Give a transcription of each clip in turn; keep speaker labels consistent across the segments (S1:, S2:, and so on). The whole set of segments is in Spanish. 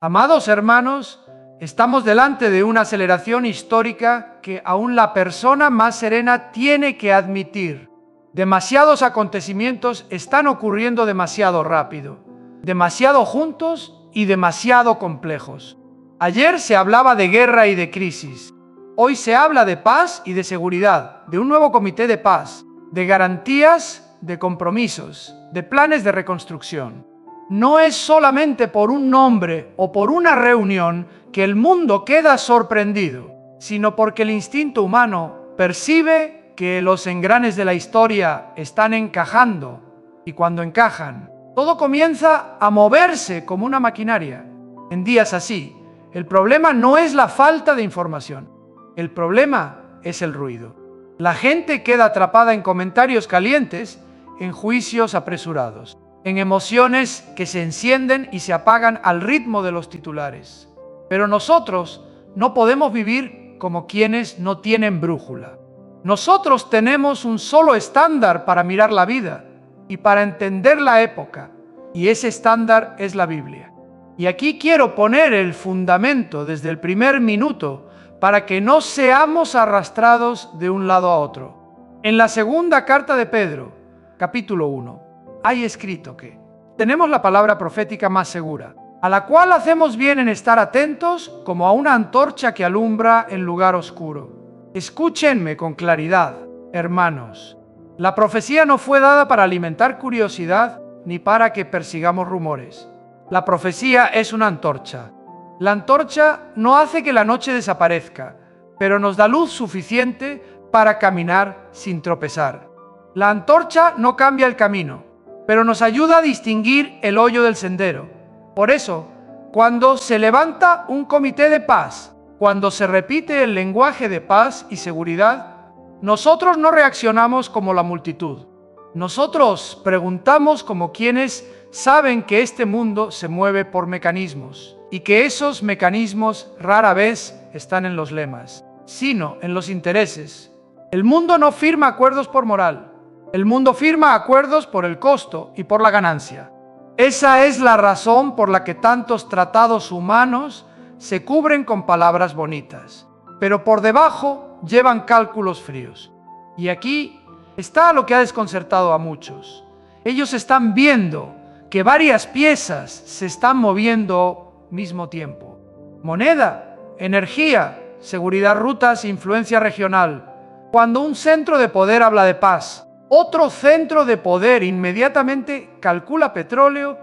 S1: Amados hermanos, estamos delante de una aceleración histórica que aún la persona más serena tiene que admitir. Demasiados acontecimientos están ocurriendo demasiado rápido, demasiado juntos y demasiado complejos. Ayer se hablaba de guerra y de crisis. Hoy se habla de paz y de seguridad, de un nuevo comité de paz, de garantías, de compromisos, de planes de reconstrucción. No es solamente por un nombre o por una reunión que el mundo queda sorprendido, sino porque el instinto humano percibe que los engranes de la historia están encajando, y cuando encajan, todo comienza a moverse como una maquinaria. En días así, el problema no es la falta de información, el problema es el ruido. La gente queda atrapada en comentarios calientes, en juicios apresurados, en emociones que se encienden y se apagan al ritmo de los titulares. Pero nosotros no podemos vivir como quienes no tienen brújula. Nosotros tenemos un solo estándar para mirar la vida y para entender la época, y ese estándar es la Biblia. Y aquí quiero poner el fundamento desde el primer minuto para que no seamos arrastrados de un lado a otro. En la segunda carta de Pedro, capítulo 1, hay escrito que tenemos la palabra profética más segura, a la cual hacemos bien en estar atentos como a una antorcha que alumbra en lugar oscuro. Escúchenme con claridad, hermanos. La profecía no fue dada para alimentar curiosidad ni para que persigamos rumores. La profecía es una antorcha. La antorcha no hace que la noche desaparezca, pero nos da luz suficiente para caminar sin tropezar. La antorcha no cambia el camino, pero nos ayuda a distinguir el hoyo del sendero. Por eso, cuando se levanta un comité de paz, cuando se repite el lenguaje de paz y seguridad, nosotros no reaccionamos como la multitud. Nosotros preguntamos como quienes saben que este mundo se mueve por mecanismos y que esos mecanismos rara vez están en los lemas, sino en los intereses. El mundo no firma acuerdos por moral. El mundo firma acuerdos por el costo y por la ganancia. Esa es la razón por la que tantos tratados humanos se cubren con palabras bonitas, pero por debajo llevan cálculos fríos. Y aquí está lo que ha desconcertado a muchos. Ellos están viendo que varias piezas se están moviendo al mismo tiempo. Moneda, energía, seguridad, rutas, influencia regional. Cuando un centro de poder habla de paz, otro centro de poder inmediatamente calcula petróleo,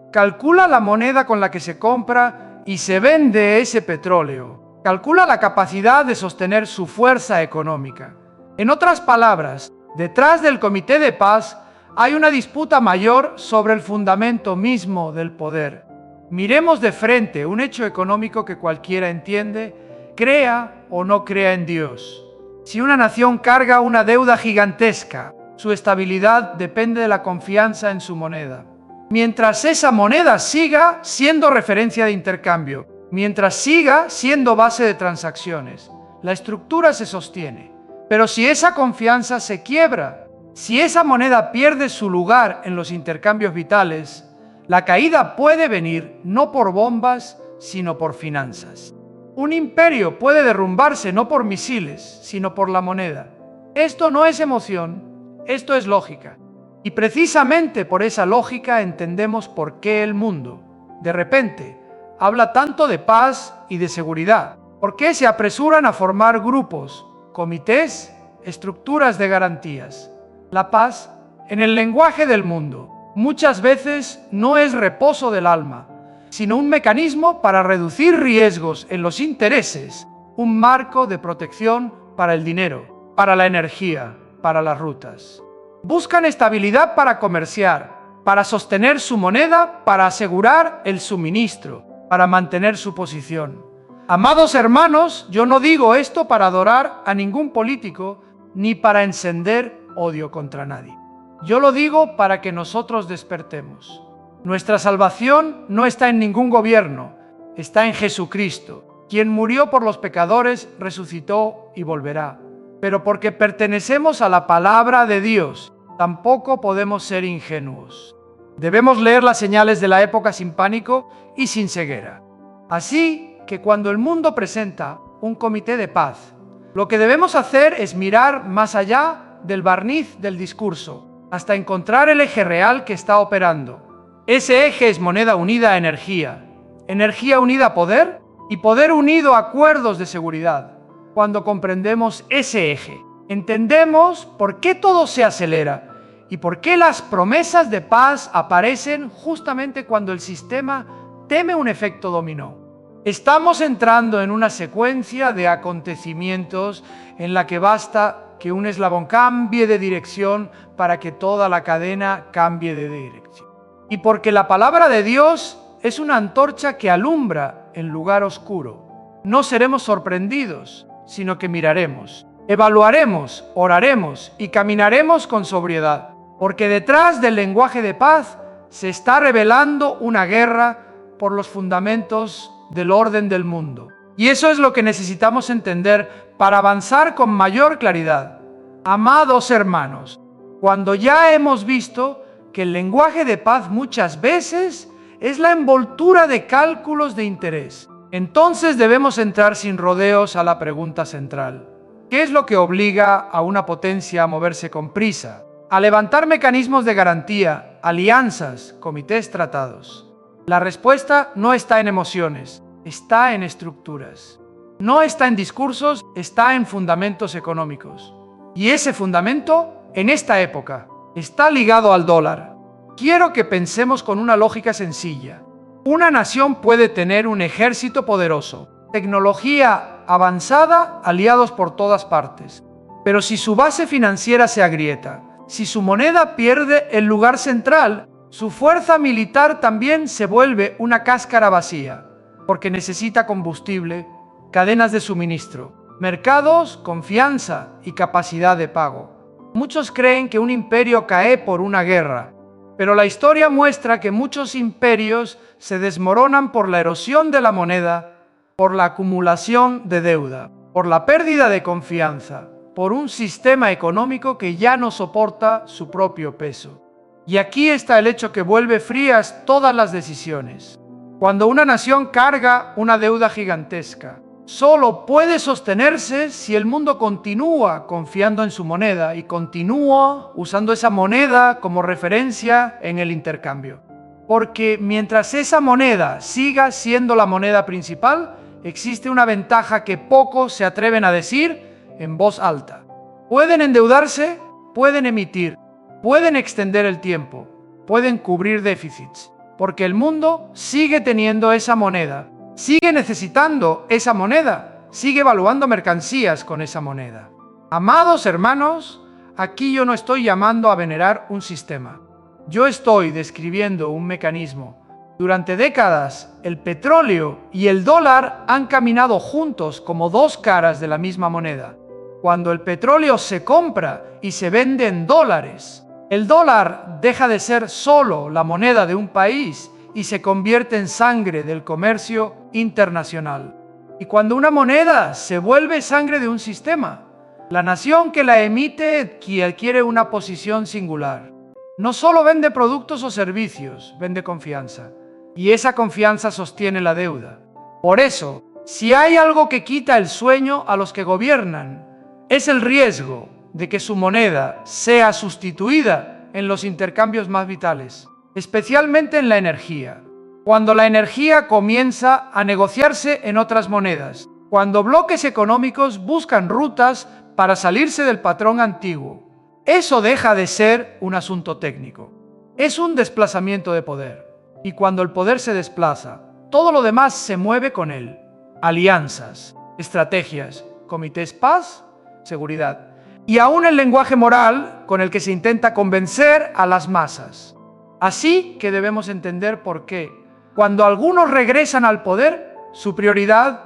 S1: calcula la moneda con la que se compra y se vende ese petróleo, calcula la capacidad de sostener su fuerza económica. En otras palabras, detrás del comité de paz hay una disputa mayor sobre el fundamento mismo del poder. Miremos de frente un hecho económico que cualquiera entiende, crea o no crea en Dios. Si una nación carga una deuda gigantesca, su estabilidad depende de la confianza en su moneda. Mientras esa moneda siga siendo referencia de intercambio, mientras siga siendo base de transacciones, la estructura se sostiene. Pero si esa confianza se quiebra, si esa moneda pierde su lugar en los intercambios vitales, la caída puede venir no por bombas, sino por finanzas. Un imperio puede derrumbarse no por misiles, sino por la moneda. Esto no es emoción. Esto es lógica. Y precisamente por esa lógica entendemos por qué el mundo, de repente, habla tanto de paz y de seguridad. ¿Por qué se apresuran a formar grupos, comités, estructuras de garantías? La paz, en el lenguaje del mundo, muchas veces no es reposo del alma, sino un mecanismo para reducir riesgos en los intereses, un marco de protección para el dinero, para la energía, para las rutas. Buscan estabilidad para comerciar, para sostener su moneda, para asegurar el suministro, para mantener su posición. Amados hermanos, yo no digo esto para adorar a ningún político, ni para encender odio contra nadie. Yo lo digo para que nosotros despertemos. Nuestra salvación no está en ningún gobierno, está en Jesucristo, quien murió por los pecadores, resucitó y volverá. Pero porque pertenecemos a la palabra de Dios, tampoco podemos ser ingenuos. Debemos leer las señales de la época sin pánico y sin ceguera. Así que cuando el mundo presenta un comité de paz, lo que debemos hacer es mirar más allá del barniz del discurso, hasta encontrar el eje real que está operando. Ese eje es moneda unida a energía, energía unida a poder y poder unido a acuerdos de seguridad. Cuando comprendemos ese eje, entendemos por qué todo se acelera y por qué las promesas de paz aparecen justamente cuando el sistema teme un efecto dominó. Estamos entrando en una secuencia de acontecimientos en la que basta que un eslabón cambie de dirección para que toda la cadena cambie de dirección. Y porque la palabra de Dios es una antorcha que alumbra en lugar oscuro, no seremos sorprendidos, sino que miraremos, evaluaremos, oraremos y caminaremos con sobriedad, porque detrás del lenguaje de paz se está revelando una guerra por los fundamentos del orden del mundo. Y eso es lo que necesitamos entender para avanzar con mayor claridad. Amados hermanos, cuando ya hemos visto que el lenguaje de paz muchas veces es la envoltura de cálculos de interés, entonces debemos entrar sin rodeos a la pregunta central. ¿Qué es lo que obliga a una potencia a moverse con prisa, a levantar mecanismos de garantía, alianzas, comités, tratados? La respuesta no está en emociones, está en estructuras. No está en discursos, está en fundamentos económicos. Y ese fundamento, en esta época, está ligado al dólar. Quiero que pensemos con una lógica sencilla. Una nación puede tener un ejército poderoso, tecnología avanzada, aliados por todas partes. Pero si su base financiera se agrieta, si su moneda pierde el lugar central, su fuerza militar también se vuelve una cáscara vacía, porque necesita combustible, cadenas de suministro, mercados, confianza y capacidad de pago. Muchos creen que un imperio cae por una guerra, pero la historia muestra que muchos imperios se desmoronan por la erosión de la moneda, por la acumulación de deuda, por la pérdida de confianza, por un sistema económico que ya no soporta su propio peso. Y aquí está el hecho que vuelve frías todas las decisiones. Cuando una nación carga una deuda gigantesca, solo puede sostenerse si el mundo continúa confiando en su moneda y continúa usando esa moneda como referencia en el intercambio. Porque mientras esa moneda siga siendo la moneda principal, existe una ventaja que pocos se atreven a decir en voz alta. Pueden endeudarse, pueden emitir, pueden extender el tiempo, pueden cubrir déficits, porque el mundo sigue teniendo esa moneda, sigue necesitando esa moneda, sigue evaluando mercancías con esa moneda. Amados hermanos, aquí yo no estoy llamando a venerar un sistema. Yo estoy describiendo un mecanismo. Durante décadas, el petróleo y el dólar han caminado juntos como dos caras de la misma moneda. Cuando el petróleo se compra y se vende en dólares, el dólar deja de ser solo la moneda de un país y se convierte en sangre del comercio internacional. Y cuando una moneda se vuelve sangre de un sistema, la nación que la emite adquiere una posición singular. No solo vende productos o servicios, vende confianza. Y esa confianza sostiene la deuda. Por eso, si hay algo que quita el sueño a los que gobiernan, es el riesgo de que su moneda sea sustituida en los intercambios más vitales, especialmente en la energía. Cuando la energía comienza a negociarse en otras monedas, cuando bloques económicos buscan rutas para salirse del patrón antiguo, eso deja de ser un asunto técnico. Es un desplazamiento de poder. Y cuando el poder se desplaza, todo lo demás se mueve con él. Alianzas, estrategias, comités paz, seguridad. Y aún el lenguaje moral con el que se intenta convencer a las masas. Así que debemos entender por qué, cuando algunos regresan al poder, su prioridad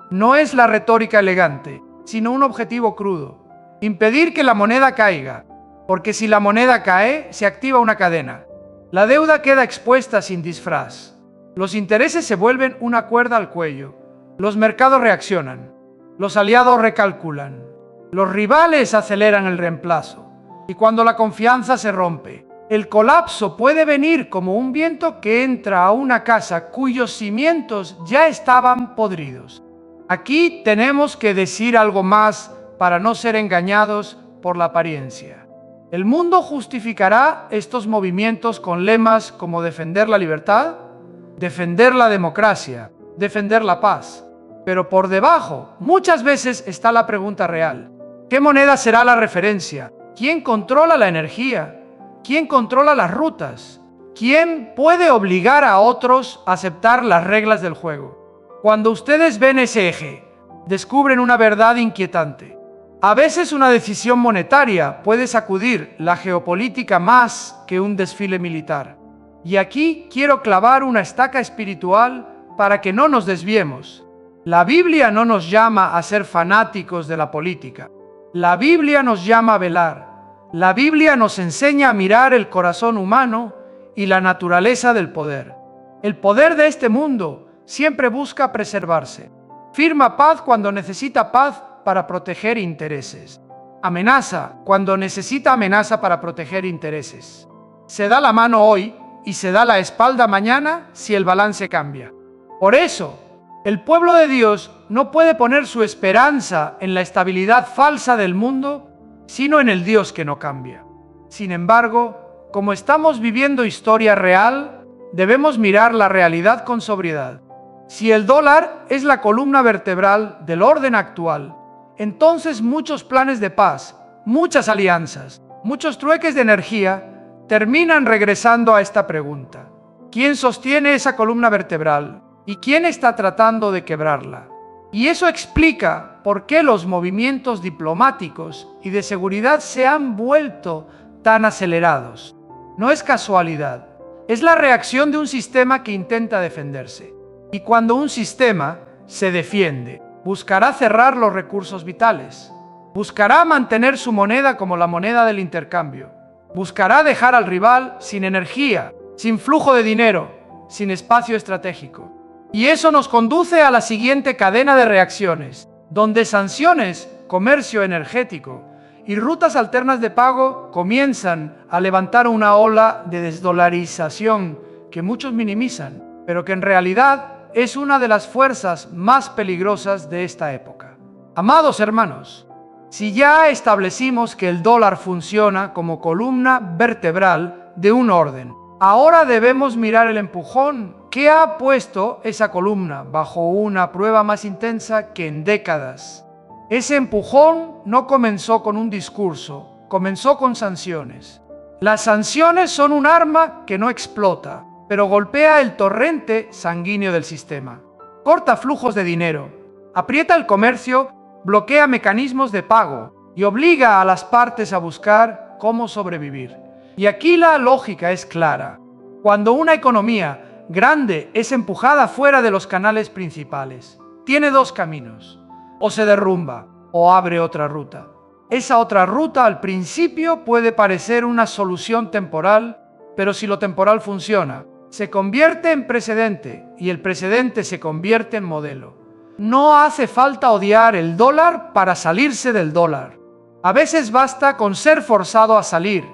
S1: no es la retórica elegante, sino un objetivo crudo: impedir que la moneda caiga, porque si la moneda cae, se activa una cadena. La deuda queda expuesta sin disfraz. Los intereses se vuelven una cuerda al cuello. Los mercados reaccionan. Los aliados recalculan. Los rivales aceleran el reemplazo. Y cuando la confianza se rompe, El colapso puede venir como un viento que entra a una casa cuyos cimientos ya estaban podridos. Aquí tenemos que decir algo más para no ser engañados por la apariencia. El mundo justificará estos movimientos con lemas como defender la libertad, defender la democracia, defender la paz. Pero por debajo, muchas veces está la pregunta real. ¿Qué moneda será la referencia? ¿Quién controla la energía? ¿Quién controla las rutas? ¿Quién puede obligar a otros a aceptar las reglas del juego? Cuando ustedes ven ese eje, descubren una verdad inquietante. A veces una decisión monetaria puede sacudir la geopolítica más que un desfile militar. Y aquí quiero clavar una estaca espiritual para que no nos desviemos. La Biblia no nos llama a ser fanáticos de la política. La Biblia nos llama a velar. La Biblia nos enseña a mirar el corazón humano y la naturaleza del poder. El poder de este mundo siempre busca preservarse. Firma paz cuando necesita paz para proteger intereses. Amenaza cuando necesita amenaza para proteger intereses. Se da la mano hoy y se da la espalda mañana si el balance cambia. Por eso, el pueblo de Dios no puede poner su esperanza en la estabilidad falsa del mundo, sino en el Dios que no cambia. Sin embargo, como estamos viviendo historia real, debemos mirar la realidad con sobriedad. Si el dólar es la columna vertebral del orden actual, entonces muchos planes de paz, muchas alianzas, muchos trueques de energía terminan regresando a esta pregunta. ¿Quién sostiene esa columna vertebral? ¿Y quién está tratando de quebrarla? Y eso explica por qué los movimientos diplomáticos y de seguridad se han vuelto tan acelerados. No es casualidad, es la reacción de un sistema que intenta defenderse. Y cuando un sistema se defiende, buscará cerrar los recursos vitales, buscará mantener su moneda como la moneda del intercambio, buscará dejar al rival sin energía, sin flujo de dinero, sin espacio estratégico. Y eso nos conduce a la siguiente cadena de reacciones, donde sanciones, comercio energético y rutas alternas de pago comienzan a levantar una ola de desdolarización que muchos minimizan, pero que en realidad es una de las fuerzas más peligrosas de esta época. Amados hermanos, si ya establecimos que el dólar funciona como columna vertebral de un orden, ahora debemos mirar el empujón que ha puesto esa columna bajo una prueba más intensa que en décadas. Ese empujón no comenzó con un discurso, comenzó con sanciones. Las sanciones son un arma que no explota, pero golpea el torrente sanguíneo del sistema. Corta flujos de dinero, aprieta el comercio, bloquea mecanismos de pago y obliga a las partes a buscar cómo sobrevivir. Y aquí la lógica es clara. Cuando una economía grande es empujada fuera de los canales principales, tiene dos caminos. O se derrumba o abre otra ruta. Esa otra ruta al principio puede parecer una solución temporal, pero si lo temporal funciona, se convierte en precedente y el precedente se convierte en modelo. No hace falta odiar el dólar para salirse del dólar. A veces basta con ser forzado a salir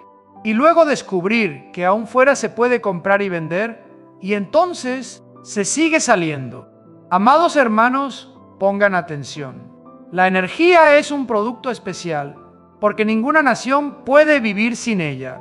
S1: y luego descubrir que aún fuera se puede comprar y vender y entonces se sigue saliendo. Amados hermanos, pongan atención. La energía es un producto especial porque ninguna nación puede vivir sin ella.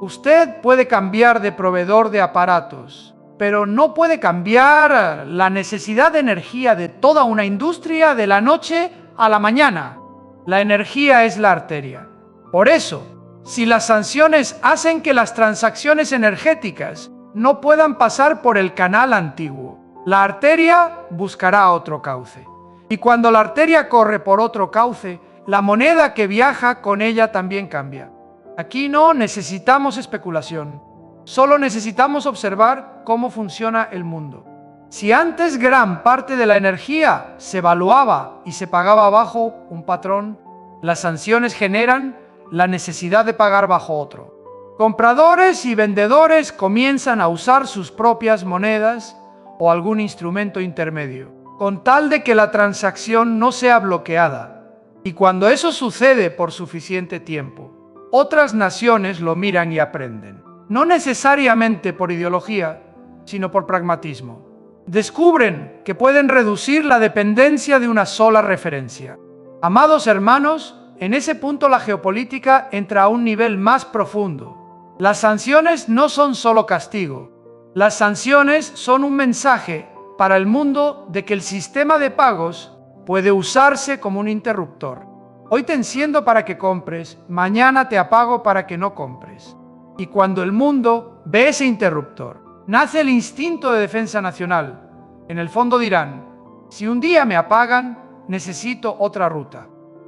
S1: Usted puede cambiar de proveedor de aparatos, pero no puede cambiar la necesidad de energía de toda una industria de la noche a la mañana. La energía es la arteria. Por eso, si las sanciones hacen que las transacciones energéticas no puedan pasar por el canal antiguo, la arteria buscará otro cauce. Y cuando la arteria corre por otro cauce, la moneda que viaja con ella también cambia. Aquí no necesitamos especulación, solo necesitamos observar cómo funciona el mundo. Si antes gran parte de la energía se evaluaba y se pagaba bajo un patrón, las sanciones generan la necesidad de pagar bajo otro. Compradores y vendedores comienzan a usar sus propias monedas o algún instrumento intermedio, con tal de que la transacción no sea bloqueada. Y cuando eso sucede por suficiente tiempo, otras naciones lo miran y aprenden. no necesariamente por ideología, sino por pragmatismo. Descubren que pueden reducir la dependencia de una sola referencia. Amados hermanos, en ese punto la geopolítica entra a un nivel más profundo. Las sanciones no son solo castigo. Las sanciones son un mensaje para el mundo de que el sistema de pagos puede usarse como un interruptor. Hoy te enciendo para que compres, mañana te apago para que no compres. Y cuando el mundo ve ese interruptor, nace el instinto de defensa nacional. En el fondo dirán, si un día me apagan, necesito otra ruta.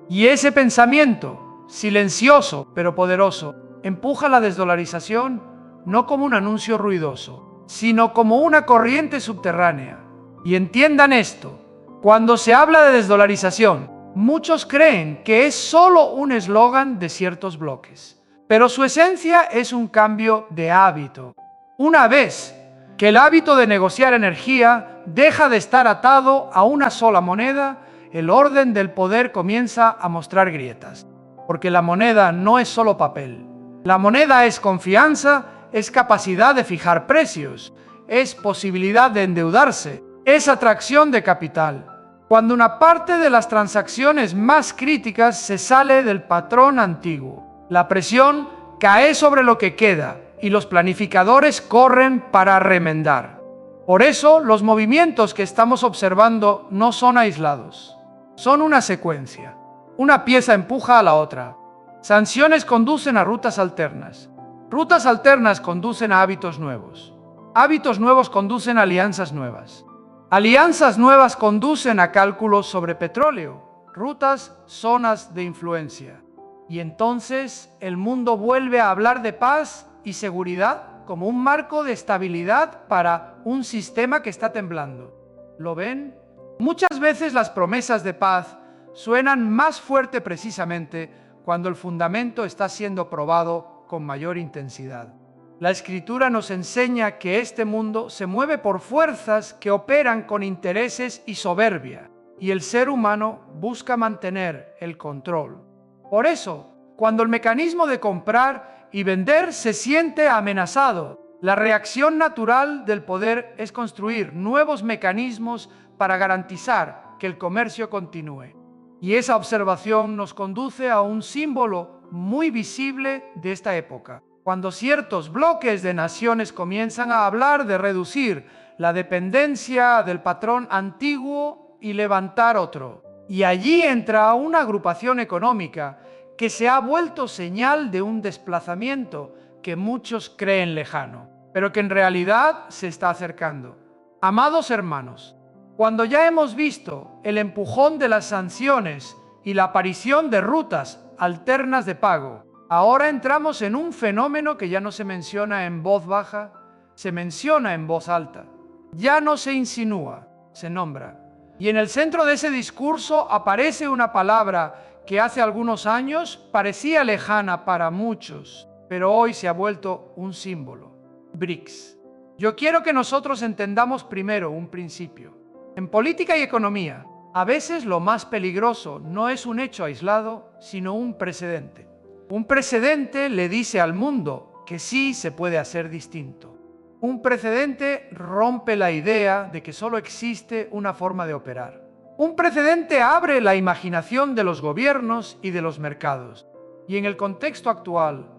S1: Y ese pensamiento, silencioso pero poderoso, empuja la desdolarización no como un anuncio ruidoso, sino como una corriente subterránea. Y entiendan esto, cuando se habla de desdolarización, muchos creen que es solo un eslogan de ciertos bloques, pero su esencia es un cambio de hábito. Una vez que el hábito de negociar energía deja de estar atado a una sola moneda, el orden del poder comienza a mostrar grietas. Porque la moneda no es solo papel. La moneda es confianza, es capacidad de fijar precios, es posibilidad de endeudarse, es atracción de capital. Cuando una parte de las transacciones más críticas se sale del patrón antiguo, la presión cae sobre lo que queda y los planificadores corren para remendar. Por eso, los movimientos que estamos observando no son aislados. Son una secuencia. Una pieza empuja a la otra. Sanciones conducen a rutas alternas. Rutas alternas conducen a hábitos nuevos. Hábitos nuevos conducen a alianzas nuevas. Alianzas nuevas conducen a cálculos sobre petróleo, rutas, zonas de influencia. Y entonces el mundo vuelve a hablar de paz y seguridad como un marco de estabilidad para un sistema que está temblando. ¿Lo ven? Muchas veces las promesas de paz suenan más fuerte precisamente cuando el fundamento está siendo probado con mayor intensidad. La Escritura nos enseña que este mundo se mueve por fuerzas que operan con intereses y soberbia, y el ser humano busca mantener el control. Por eso, cuando el mecanismo de comprar y vender se siente amenazado, la reacción natural del poder es construir nuevos mecanismos para garantizar que el comercio continúe. Y esa observación nos conduce a un símbolo muy visible de esta época, cuando ciertos bloques de naciones comienzan a hablar de reducir la dependencia del patrón antiguo y levantar otro. Y allí entra una agrupación económica que se ha vuelto señal de un desplazamiento que muchos creen lejano, pero que en realidad se está acercando. Amados hermanos, cuando ya hemos visto el empujón de las sanciones y la aparición de rutas alternas de pago, ahora entramos en un fenómeno que ya no se menciona en voz baja, se menciona en voz alta. Ya no se insinúa, se nombra. Y en el centro de ese discurso aparece una palabra que hace algunos años parecía lejana para muchos, pero hoy se ha vuelto un símbolo. BRICS. Yo quiero que nosotros entendamos primero un principio. En política y economía, a veces lo más peligroso no es un hecho aislado, sino un precedente. Un precedente le dice al mundo que sí se puede hacer distinto. Un precedente rompe la idea de que solo existe una forma de operar. Un precedente abre la imaginación de los gobiernos y de los mercados. Y en el contexto actual,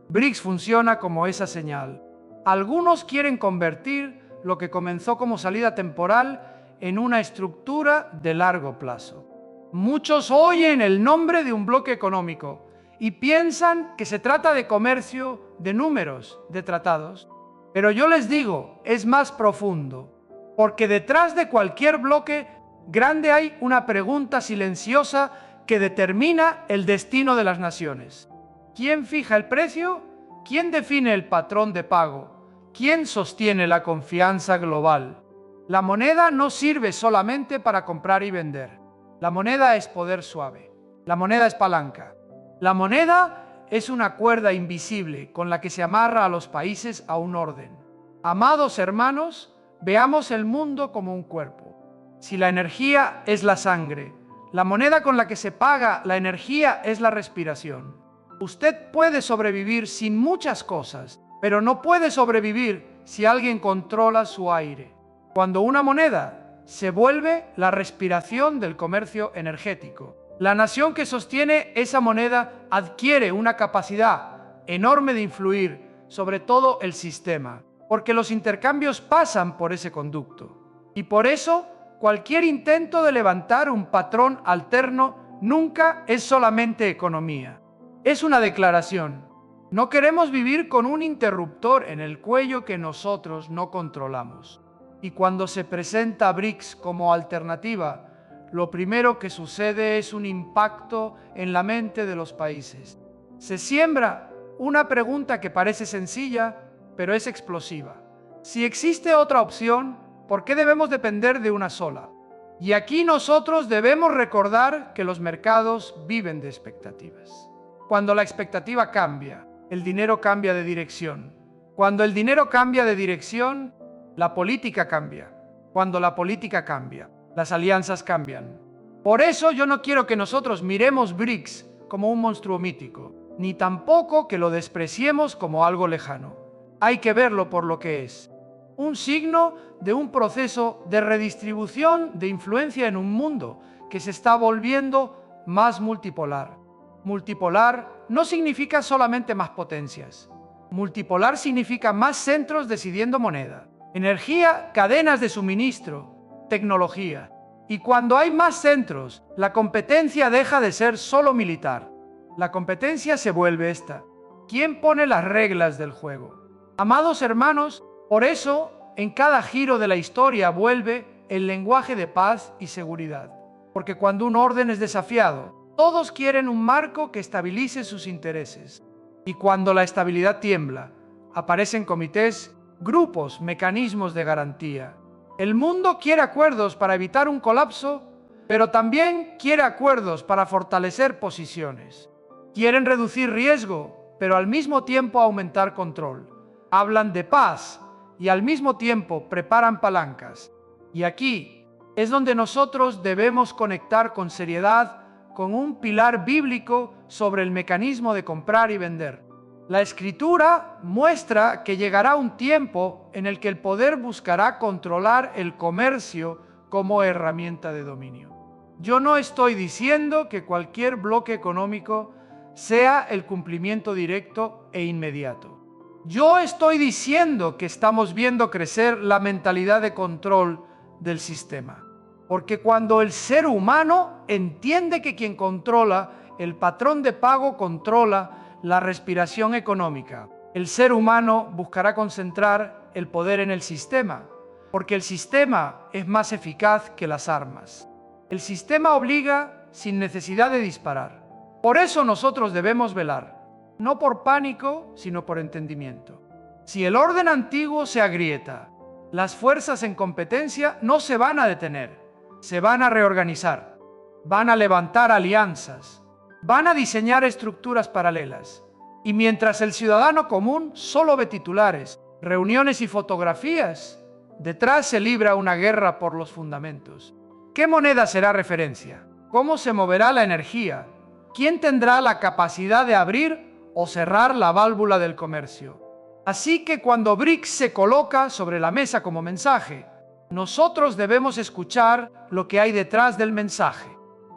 S1: BRICS funciona como esa señal. Algunos quieren convertir lo que comenzó como salida temporal en una estructura de largo plazo. Muchos oyen el nombre de un bloque económico y piensan que se trata de comercio, de números, de tratados. Pero yo les digo, es más profundo, porque detrás de cualquier bloque grande hay una pregunta silenciosa que determina el destino de las naciones. ¿Quién fija el precio? ¿Quién define el patrón de pago? ¿Quién sostiene la confianza global? La moneda no sirve solamente para comprar y vender. La moneda es poder suave. La moneda es palanca. La moneda es una cuerda invisible con la que se amarra a los países a un orden. Amados hermanos, veamos el mundo como un cuerpo. Si la energía es la sangre, la moneda con la que se paga la energía es la respiración. Usted puede sobrevivir sin muchas cosas, pero no puede sobrevivir si alguien controla su aire. Cuando una moneda se vuelve la respiración del comercio energético, la nación que sostiene esa moneda adquiere una capacidad enorme de influir sobre todo el sistema, porque los intercambios pasan por ese conducto. Y por eso, cualquier intento de levantar un patrón alterno nunca es solamente economía. Es una declaración. No queremos vivir con un interruptor en el cuello que nosotros no controlamos. Y cuando se presenta BRICS como alternativa, lo primero que sucede es un impacto en la mente de los países. Se siembra una pregunta que parece sencilla, pero es explosiva. Si existe otra opción, ¿por qué debemos depender de una sola? Y aquí nosotros debemos recordar que los mercados viven de expectativas. Cuando la expectativa cambia, el dinero cambia de dirección. Cuando el dinero cambia de dirección, la política cambia. Cuando la política cambia, las alianzas cambian. Por eso yo no quiero que nosotros miremos BRICS como un monstruo mítico, ni tampoco que lo despreciemos como algo lejano. Hay que verlo por lo que es. Un signo de un proceso de redistribución de influencia en un mundo que se está volviendo más multipolar. Multipolar no significa solamente más potencias. Multipolar significa más centros decidiendo moneda, energía, cadenas de suministro, tecnología. Y cuando hay más centros, la competencia deja de ser solo militar. La competencia se vuelve esta. ¿Quién pone las reglas del juego? Amados hermanos, por eso, en cada giro de la historia vuelve el lenguaje de paz y seguridad. Porque cuando un orden es desafiado, todos quieren un marco que estabilice sus intereses. Y cuando la estabilidad tiembla, aparecen comités, grupos, mecanismos de garantía. El mundo quiere acuerdos para evitar un colapso, pero también quiere acuerdos para fortalecer posiciones. Quieren reducir riesgo, pero al mismo tiempo aumentar control. Hablan de paz y al mismo tiempo preparan palancas. Y aquí es donde nosotros debemos conectar con seriedad con un pilar bíblico sobre el mecanismo de comprar y vender. La Escritura muestra que llegará un tiempo en el que el poder buscará controlar el comercio como herramienta de dominio. Yo no estoy diciendo que cualquier bloque económico sea el cumplimiento directo e inmediato. Yo estoy diciendo que estamos viendo crecer la mentalidad de control del sistema. Porque cuando el ser humano entiende que quien controla el patrón de pago controla la respiración económica, el ser humano buscará concentrar el poder en el sistema, porque el sistema es más eficaz que las armas. El sistema obliga sin necesidad de disparar. Por eso nosotros debemos velar, no por pánico, sino por entendimiento. Si el orden antiguo se agrieta, las fuerzas en competencia no se van a detener, se van a reorganizar, van a levantar alianzas, van a diseñar estructuras paralelas. Y mientras el ciudadano común solo ve titulares, reuniones y fotografías, detrás se libra una guerra por los fundamentos. ¿Qué moneda será referencia? ¿Cómo se moverá la energía? ¿Quién tendrá la capacidad de abrir o cerrar la válvula del comercio? Así que cuando BRICS se coloca sobre la mesa como mensaje, nosotros debemos escuchar lo que hay detrás del mensaje.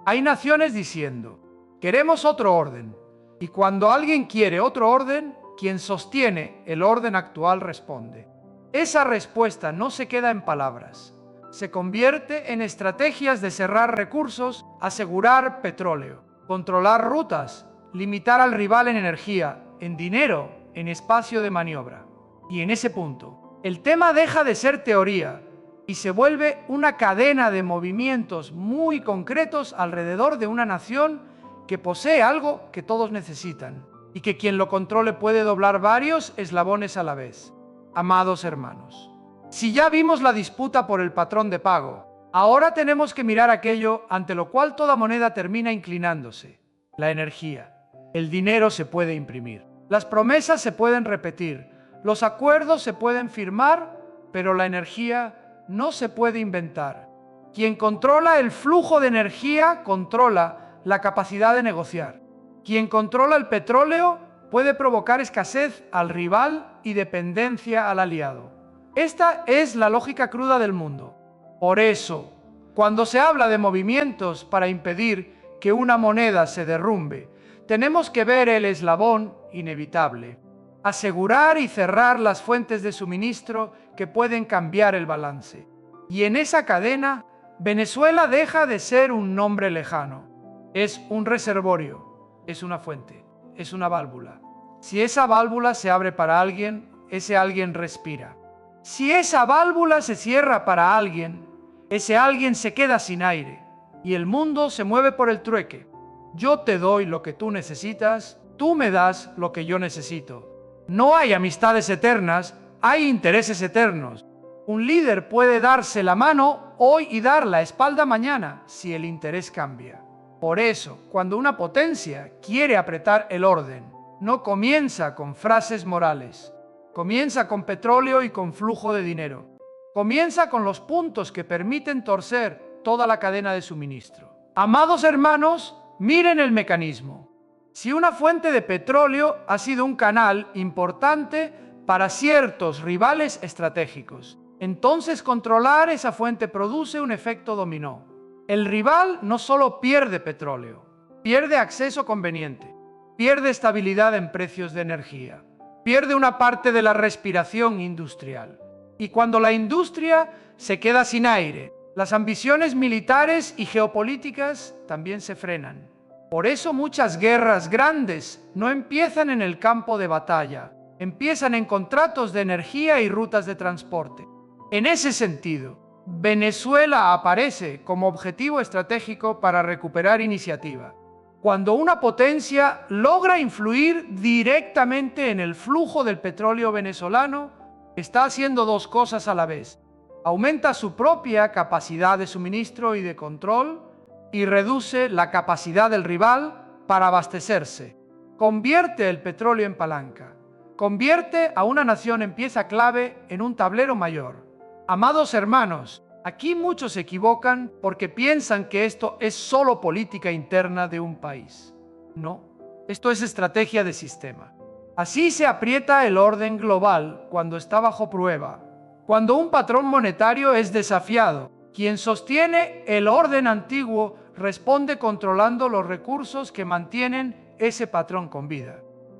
S1: Hay naciones diciendo, queremos otro orden. Y cuando alguien quiere otro orden, quien sostiene el orden actual responde. Esa respuesta no se queda en palabras. Se convierte en estrategias de cerrar recursos, asegurar petróleo, controlar rutas, limitar al rival en energía, en dinero, en espacio de maniobra. Y en ese punto, el tema deja de ser teoría y se vuelve una cadena de movimientos muy concretos alrededor de una nación que posee algo que todos necesitan y que quien lo controle puede doblar varios eslabones a la vez. Amados hermanos, si ya vimos la disputa por el patrón de pago, ahora tenemos que mirar aquello ante lo cual toda moneda termina inclinándose: la energía. El dinero se puede imprimir, las promesas se pueden repetir, los acuerdos se pueden firmar, pero la energía no se puede inventar. Quien controla el flujo de energía controla la capacidad de negociar. Quien controla el petróleo puede provocar escasez al rival y dependencia al aliado. Esta es la lógica cruda del mundo. Por eso, cuando se habla de movimientos para impedir que una moneda se derrumbe, tenemos que ver el eslabón inevitable: asegurar y cerrar las fuentes de suministro que pueden cambiar el balance. Y en esa cadena, Venezuela deja de ser un nombre lejano. Es un reservorio, es una fuente, es una válvula. Si esa válvula se abre para alguien, ese alguien respira. Si esa válvula se cierra para alguien, ese alguien se queda sin aire. Y el mundo se mueve por el trueque. Yo te doy lo que tú necesitas, tú me das lo que yo necesito. No hay amistades eternas, hay intereses eternos. Un líder puede darse la mano hoy y dar la espalda mañana si el interés cambia. Por eso, cuando una potencia quiere apretar el orden, no comienza con frases morales. Comienza con petróleo y con flujo de dinero. Comienza con los puntos que permiten torcer toda la cadena de suministro. Amados hermanos, miren el mecanismo. Si una fuente de petróleo ha sido un canal importante para ciertos rivales estratégicos, entonces controlar esa fuente produce un efecto dominó. El rival no solo pierde petróleo, pierde acceso conveniente, pierde estabilidad en precios de energía, pierde una parte de la respiración industrial. Y cuando la industria se queda sin aire, las ambiciones militares y geopolíticas también se frenan. Por eso muchas guerras grandes no empiezan en el campo de batalla, empiezan en contratos de energía y rutas de transporte. En ese sentido, Venezuela aparece como objetivo estratégico para recuperar iniciativa. Cuando una potencia logra influir directamente en el flujo del petróleo venezolano, está haciendo dos cosas a la vez. Aumenta su propia capacidad de suministro y de control y reduce la capacidad del rival para abastecerse. Convierte el petróleo en palanca. Convierte a una nación en pieza clave en un tablero mayor. Amados hermanos, aquí muchos se equivocan porque piensan que esto es solo política interna de un país. No, esto es estrategia de sistema. Así se aprieta el orden global cuando está bajo prueba. Cuando un patrón monetario es desafiado, quien sostiene el orden antiguo responde controlando los recursos que mantienen ese patrón con vida.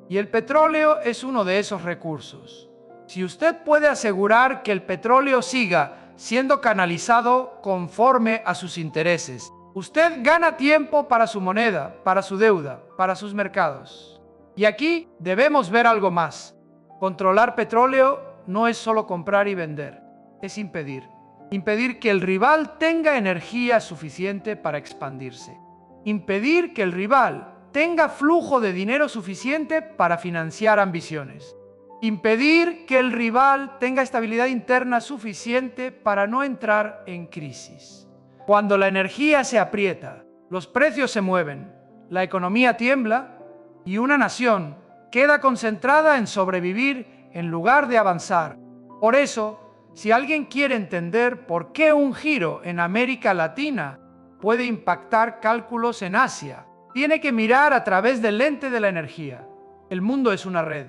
S1: Y el petróleo es uno de esos recursos. Si usted puede asegurar que el petróleo siga siendo canalizado conforme a sus intereses, usted gana tiempo para su moneda, para su deuda, para sus mercados. Y aquí debemos ver algo más. Controlar petróleo no es solo comprar y vender, es impedir. Impedir que el rival tenga energía suficiente para expandirse. Impedir que el rival tenga flujo de dinero suficiente para financiar ambiciones. Impedir que el rival tenga estabilidad interna suficiente para no entrar en crisis. Cuando la energía se aprieta, los precios se mueven, la economía tiembla y una nación queda concentrada en sobrevivir en lugar de avanzar. Por eso, si alguien quiere entender por qué un giro en América Latina puede impactar cálculos en Asia, tiene que mirar a través del lente de la energía. El mundo es una red.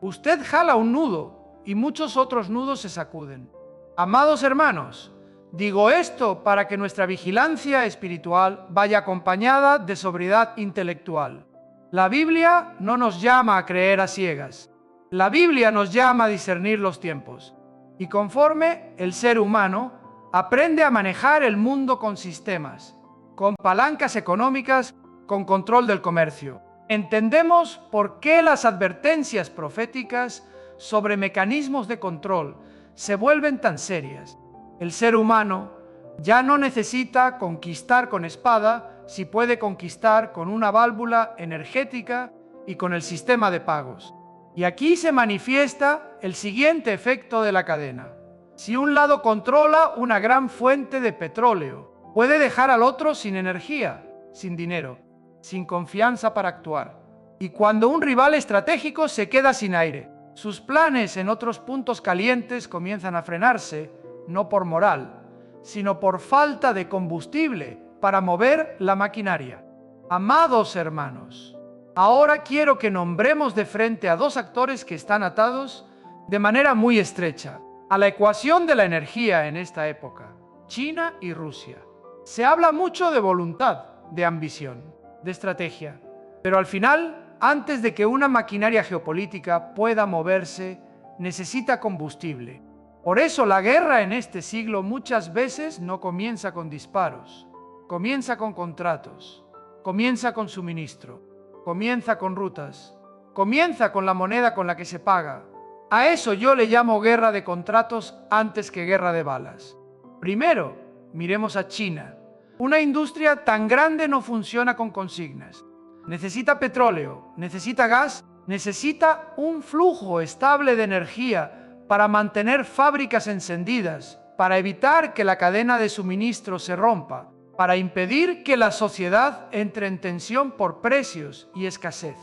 S1: Usted jala un nudo y muchos otros nudos se sacuden. Amados hermanos, digo esto para que nuestra vigilancia espiritual vaya acompañada de sobriedad intelectual. La Biblia no nos llama a creer a ciegas. La Biblia nos llama a discernir los tiempos. Y conforme el ser humano aprende a manejar el mundo con sistemas, con palancas económicas, con control del comercio, entendemos por qué las advertencias proféticas sobre mecanismos de control se vuelven tan serias. El ser humano ya no necesita conquistar con espada si puede conquistar con una válvula energética y con el sistema de pagos. Y aquí se manifiesta el siguiente efecto de la cadena. Si un lado controla una gran fuente de petróleo, puede dejar al otro sin energía, sin dinero, sin confianza para actuar. Y cuando un rival estratégico se queda sin aire, sus planes en otros puntos calientes comienzan a frenarse, no por moral, sino por falta de combustible para mover la maquinaria. Amados hermanos, ahora quiero que nombremos de frente a dos actores que están atados de manera muy estrecha a la ecuación de la energía en esta época, China y Rusia. Se habla mucho de voluntad, de ambición, de estrategia, pero al final, antes de que una maquinaria geopolítica pueda moverse, necesita combustible. Por eso la guerra en este siglo muchas veces no comienza con disparos, comienza con contratos, comienza con suministro, comienza con rutas, comienza con la moneda con la que se paga. A eso yo le llamo guerra de contratos antes que guerra de balas. Primero, miremos a China. Una industria tan grande no funciona con consignas. Necesita petróleo, necesita gas, necesita un flujo estable de energía para mantener fábricas encendidas, para evitar que la cadena de suministro se rompa, para impedir que la sociedad entre en tensión por precios y escasez.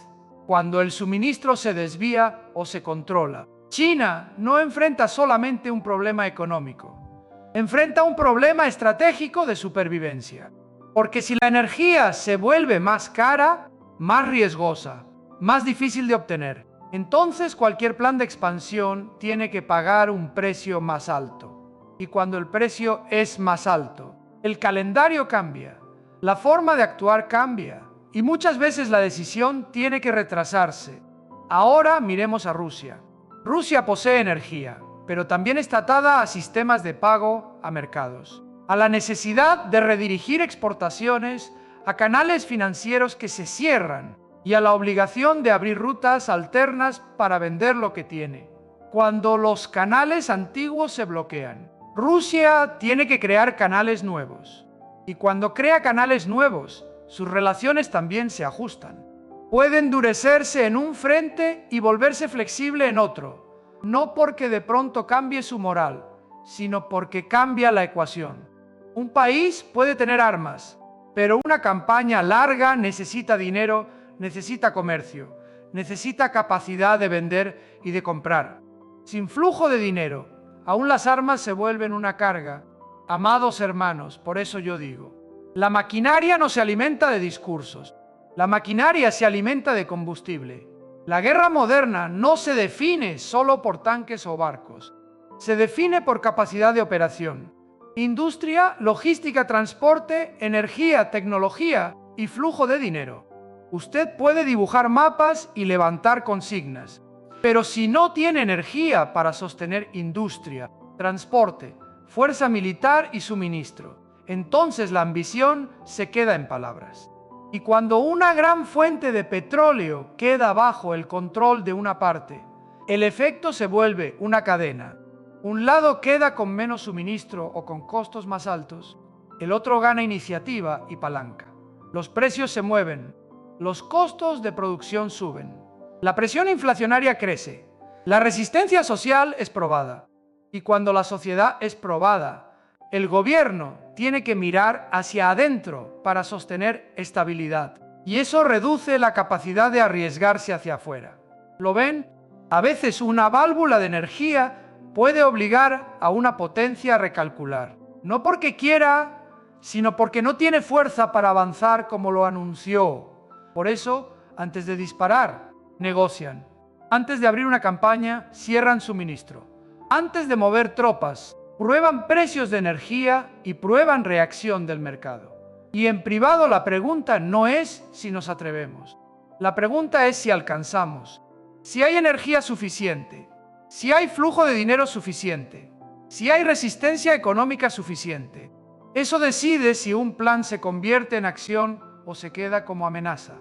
S1: Cuando el suministro se desvía o se controla, China no enfrenta solamente un problema económico, enfrenta un problema estratégico de supervivencia. Porque si la energía se vuelve más cara, más riesgosa, más difícil de obtener, entonces cualquier plan de expansión tiene que pagar un precio más alto. Y cuando el precio es más alto, el calendario cambia, la forma de actuar cambia y muchas veces la decisión tiene que retrasarse. Ahora miremos a Rusia. Rusia posee energía, pero también está atada a sistemas de pago, a mercados, a la necesidad de redirigir exportaciones, a canales financieros que se cierran y a la obligación de abrir rutas alternas para vender lo que tiene. Cuando los canales antiguos se bloquean, Rusia tiene que crear canales nuevos. Y cuando crea canales nuevos, sus relaciones también se ajustan. Puede endurecerse en un frente y volverse flexible en otro, no porque de pronto cambie su moral, sino porque cambia la ecuación. Un país puede tener armas, pero una campaña larga necesita dinero, necesita comercio, necesita capacidad de vender y de comprar. Sin flujo de dinero, aún las armas se vuelven una carga. Amados hermanos, por eso yo digo, la maquinaria no se alimenta de discursos, la maquinaria se alimenta de combustible. La guerra moderna no se define solo por tanques o barcos, se define por capacidad de operación. Industria, logística, transporte, energía, tecnología y flujo de dinero. Usted puede dibujar mapas y levantar consignas, pero si no tiene energía para sostener industria, transporte, fuerza militar y suministro, entonces la ambición se queda en palabras. Y cuando una gran fuente de petróleo queda bajo el control de una parte, el efecto se vuelve una cadena. Un lado queda con menos suministro o con costos más altos, el otro gana iniciativa y palanca. Los precios se mueven, los costos de producción suben, la presión inflacionaria crece, la resistencia social es probada. Y cuando la sociedad es probada, el gobierno tiene que mirar hacia adentro para sostener estabilidad. Y eso reduce la capacidad de arriesgarse hacia afuera. ¿Lo ven? A veces una válvula de energía puede obligar a una potencia a recalcular. No porque quiera, sino porque no tiene fuerza para avanzar como lo anunció. Por eso, antes de disparar, negocian. Antes de abrir una campaña, cierran suministro. Antes de mover tropas, prueban precios de energía y prueban reacción del mercado. Y en privado la pregunta no es si nos atrevemos. La pregunta es si alcanzamos. Si hay energía suficiente, si hay flujo de dinero suficiente, si hay resistencia económica suficiente. Eso decide si un plan se convierte en acción o se queda como amenaza.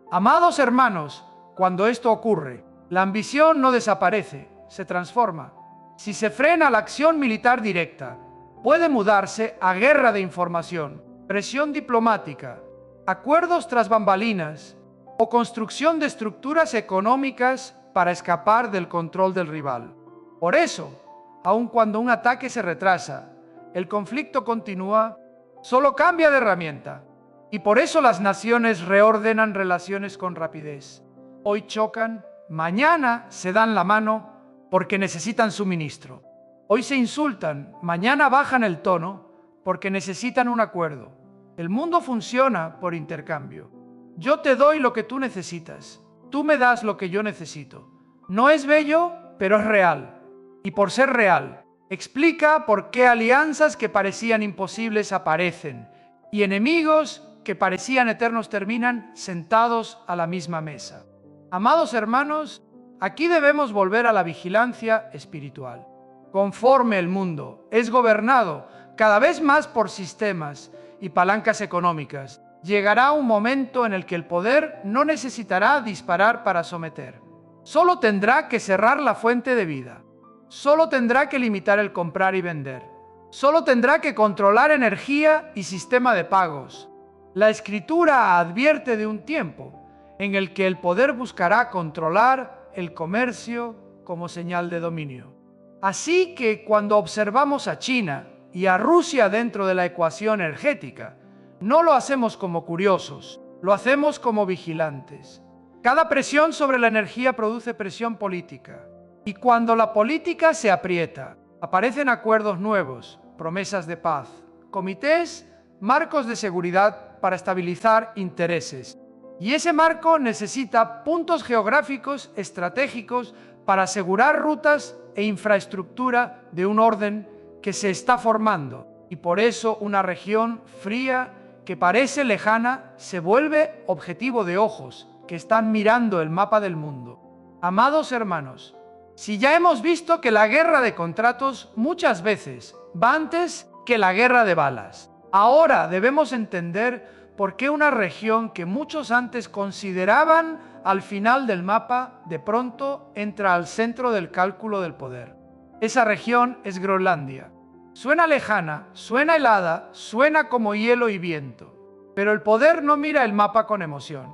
S1: Amados hermanos, cuando esto ocurre, la ambición no desaparece, se transforma. Si se frena la acción militar directa, puede mudarse a guerra de información, presión diplomática, acuerdos tras bambalinas o construcción de estructuras económicas para escapar del control del rival. Por eso, aun cuando un ataque se retrasa, el conflicto continúa, solo cambia de herramienta. Y por eso las naciones reordenan relaciones con rapidez. Hoy chocan, mañana se dan la mano porque necesitan suministro. Hoy se insultan, mañana bajan el tono porque necesitan un acuerdo. El mundo funciona por intercambio. Yo te doy lo que tú necesitas, tú me das lo que yo necesito. No es bello, pero es real. y por ser real. Explica por qué alianzas que parecían imposibles aparecen y enemigos que parecían eternos terminan sentados a la misma mesa. Amados hermanos, aquí debemos volver a la vigilancia espiritual. Conforme el mundo es gobernado cada vez más por sistemas y palancas económicas, llegará un momento en el que el poder no necesitará disparar para someter. Solo tendrá que cerrar la fuente de vida. Solo tendrá que limitar el comprar y vender. Solo tendrá que controlar energía y sistema de pagos. La Escritura advierte de un tiempo en el que el poder buscará controlar el comercio como señal de dominio. Así que cuando observamos a China y a Rusia dentro de la ecuación energética, no lo hacemos como curiosos, lo hacemos como vigilantes. Cada presión sobre la energía produce presión política. Y cuando la política se aprieta, aparecen acuerdos nuevos, promesas de paz, comités, marcos de seguridad para estabilizar intereses. Y ese marco necesita puntos geográficos estratégicos para asegurar rutas e infraestructura de un orden que se está formando. Y por eso una región fría que parece lejana se vuelve objetivo de ojos que están mirando el mapa del mundo. Amados hermanos, si ya hemos visto que la guerra de contratos muchas veces va antes que la guerra de balas, ahora debemos entender por qué una región que muchos antes consideraban al final del mapa, de pronto entra al centro del cálculo del poder. Esa región es Groenlandia. Suena lejana, suena helada, suena como hielo y viento. Pero el poder no mira el mapa con emoción.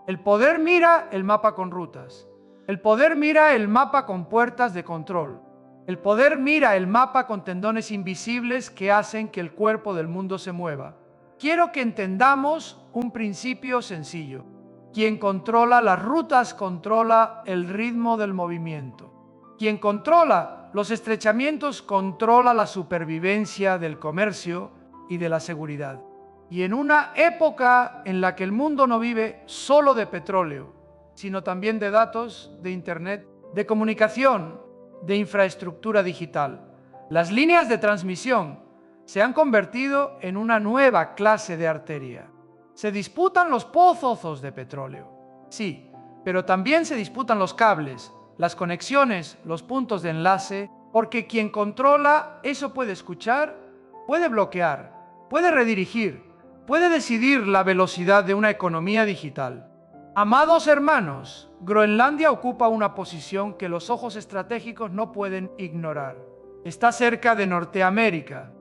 S1: El poder mira el mapa con rutas. El poder mira el mapa con puertas de control. El poder mira el mapa con tendones invisibles que hacen que el cuerpo del mundo se mueva. Quiero que entendamos un principio sencillo. Quien controla las rutas controla el ritmo del movimiento. Quien controla los estrechamientos controla la supervivencia del comercio y de la seguridad. Y en una época en la que el mundo no vive solo de petróleo, sino también de datos, de internet, de comunicación, de infraestructura digital, las líneas de transmisión se han convertido en una nueva clase de arteria. Se disputan los pozos de petróleo, sí, pero también se disputan los cables, las conexiones, los puntos de enlace, porque quien controla eso puede escuchar, puede bloquear, puede redirigir, puede decidir la velocidad de una economía digital. Amados hermanos, Groenlandia ocupa una posición que los ojos estratégicos no pueden ignorar. Está cerca de Norteamérica.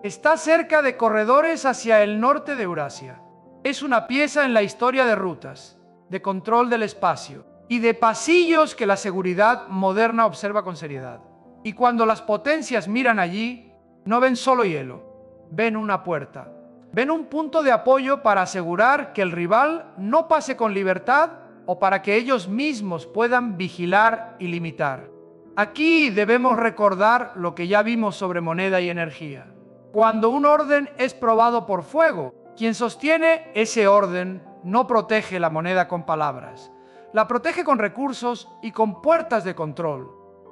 S1: Está cerca de corredores hacia el norte de Eurasia. Es una pieza en la historia de rutas, de control del espacio y de pasillos que la seguridad moderna observa con seriedad. Y cuando las potencias miran allí, no ven solo hielo, ven una puerta. Ven un punto de apoyo para asegurar que el rival no pase con libertad o para que ellos mismos puedan vigilar y limitar. Aquí debemos recordar lo que ya vimos sobre moneda y energía. Cuando un orden es probado por fuego, quien sostiene ese orden no protege la moneda con palabras, la protege con recursos y con puertas de control,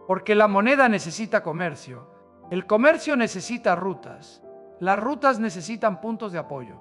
S1: porque la moneda necesita comercio, el comercio necesita rutas. Las rutas necesitan puntos de apoyo.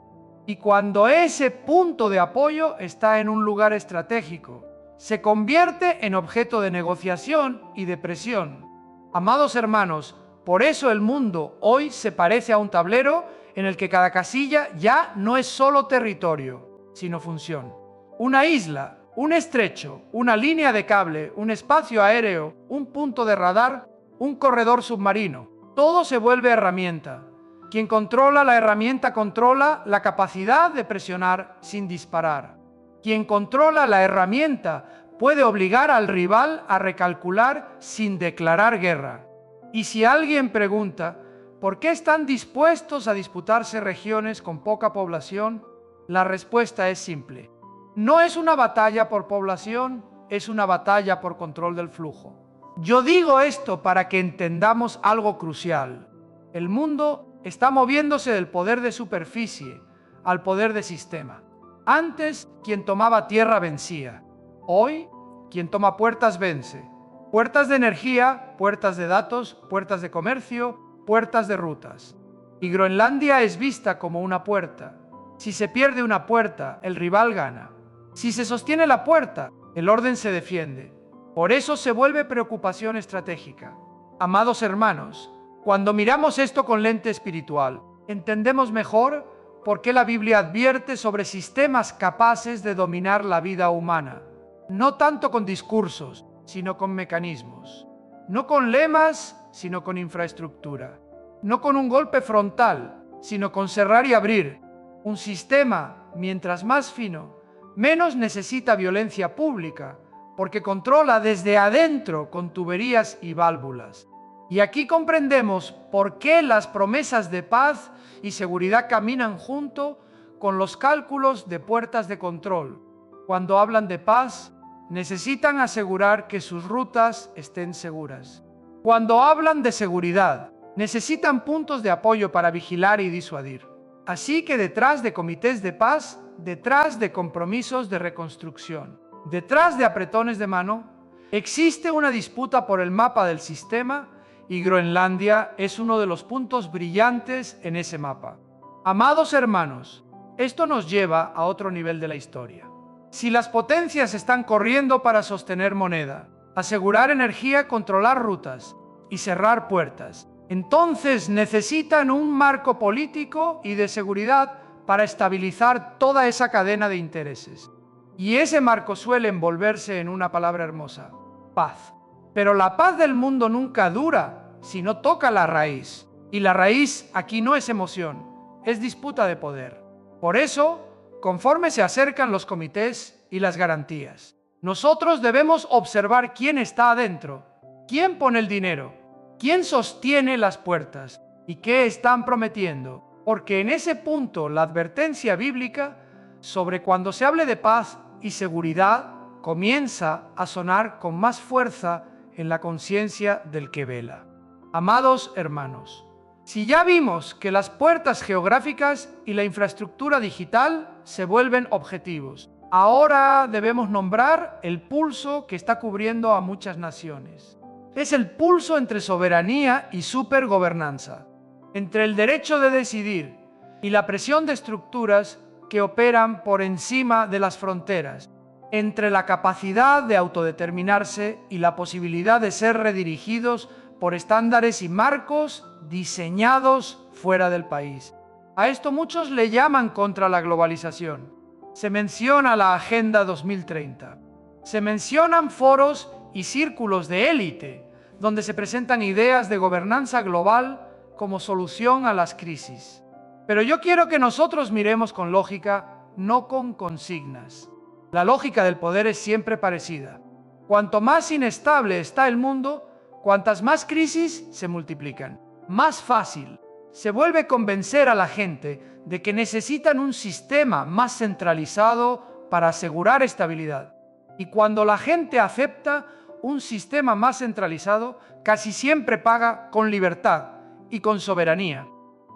S1: Y cuando ese punto de apoyo está en un lugar estratégico, se convierte en objeto de negociación y de presión. Amados hermanos, por eso el mundo hoy se parece a un tablero en el que cada casilla ya no es solo territorio, sino función. Una isla, un estrecho, una línea de cable, un espacio aéreo, un punto de radar, un corredor submarino. Todo se vuelve herramienta. Quien controla la herramienta controla la capacidad de presionar sin disparar. Quien controla la herramienta puede obligar al rival a recalcular sin declarar guerra. Y si alguien pregunta, ¿por qué están dispuestos a disputarse regiones con poca población? La respuesta es simple. No es una batalla por población, es una batalla por control del flujo. Yo digo esto para que entendamos algo crucial. El mundo está moviéndose del poder de superficie al poder de sistema. Antes, quien tomaba tierra vencía. Hoy, quien toma puertas vence. Puertas de energía, puertas de datos, puertas de comercio, puertas de rutas. Y Groenlandia es vista como una puerta. Si se pierde una puerta, el rival gana. Si se sostiene la puerta, el orden se defiende. Por eso se vuelve preocupación estratégica. Amados hermanos, cuando miramos esto con lente espiritual, entendemos mejor por qué la Biblia advierte sobre sistemas capaces de dominar la vida humana. No tanto con discursos, sino con mecanismos. No con lemas, sino con infraestructura. No con un golpe frontal, sino con cerrar y abrir. Un sistema, mientras más fino, menos necesita violencia pública, porque controla desde adentro con tuberías y válvulas. Y aquí comprendemos por qué las promesas de paz y seguridad caminan junto con los cálculos de puertas de control. Cuando hablan de paz, necesitan asegurar que sus rutas estén seguras. Cuando hablan de seguridad, necesitan puntos de apoyo para vigilar y disuadir. Así que detrás de comités de paz, detrás de compromisos de reconstrucción, detrás de apretones de mano, existe una disputa por el mapa del sistema y Groenlandia es uno de los puntos brillantes en ese mapa. Amados hermanos, esto nos lleva a otro nivel de la historia. Si las potencias están corriendo para sostener moneda, asegurar energía, controlar rutas y cerrar puertas, entonces necesitan un marco político y de seguridad para estabilizar toda esa cadena de intereses. Y ese marco suele envolverse en una palabra hermosa: paz. Pero la paz del mundo nunca dura si no toca la raíz. Y la raíz aquí no es emoción, es disputa de poder. Por eso, conforme se acercan los comités y las garantías, nosotros debemos observar quién está adentro, quién pone el dinero, quién sostiene las puertas y qué están prometiendo. Porque en ese punto la advertencia bíblica sobre cuando se hable de paz y seguridad comienza a sonar con más fuerza en la conciencia del que vela. Amados hermanos, si ya vimos que las puertas geográficas y la infraestructura digital se vuelven objetivos, ahora debemos nombrar el pulso que está cubriendo a muchas naciones. Es el pulso entre soberanía y supergobernanza, entre el derecho de decidir y la presión de estructuras que operan por encima de las fronteras, entre la capacidad de autodeterminarse y la posibilidad de ser redirigidos por estándares y marcos diseñados fuera del país. A esto muchos le llaman contra la globalización. Se menciona la Agenda 2030. Se mencionan foros y círculos de élite, donde se presentan ideas de gobernanza global como solución a las crisis. Pero yo quiero que nosotros miremos con lógica, no con consignas. La lógica del poder es siempre parecida. Cuanto más inestable está el mundo, cuantas más crisis se multiplican. Más fácil se vuelve convencer a la gente de que necesitan un sistema más centralizado para asegurar estabilidad. Y cuando la gente acepta un sistema más centralizado, casi siempre paga con libertad y con soberanía.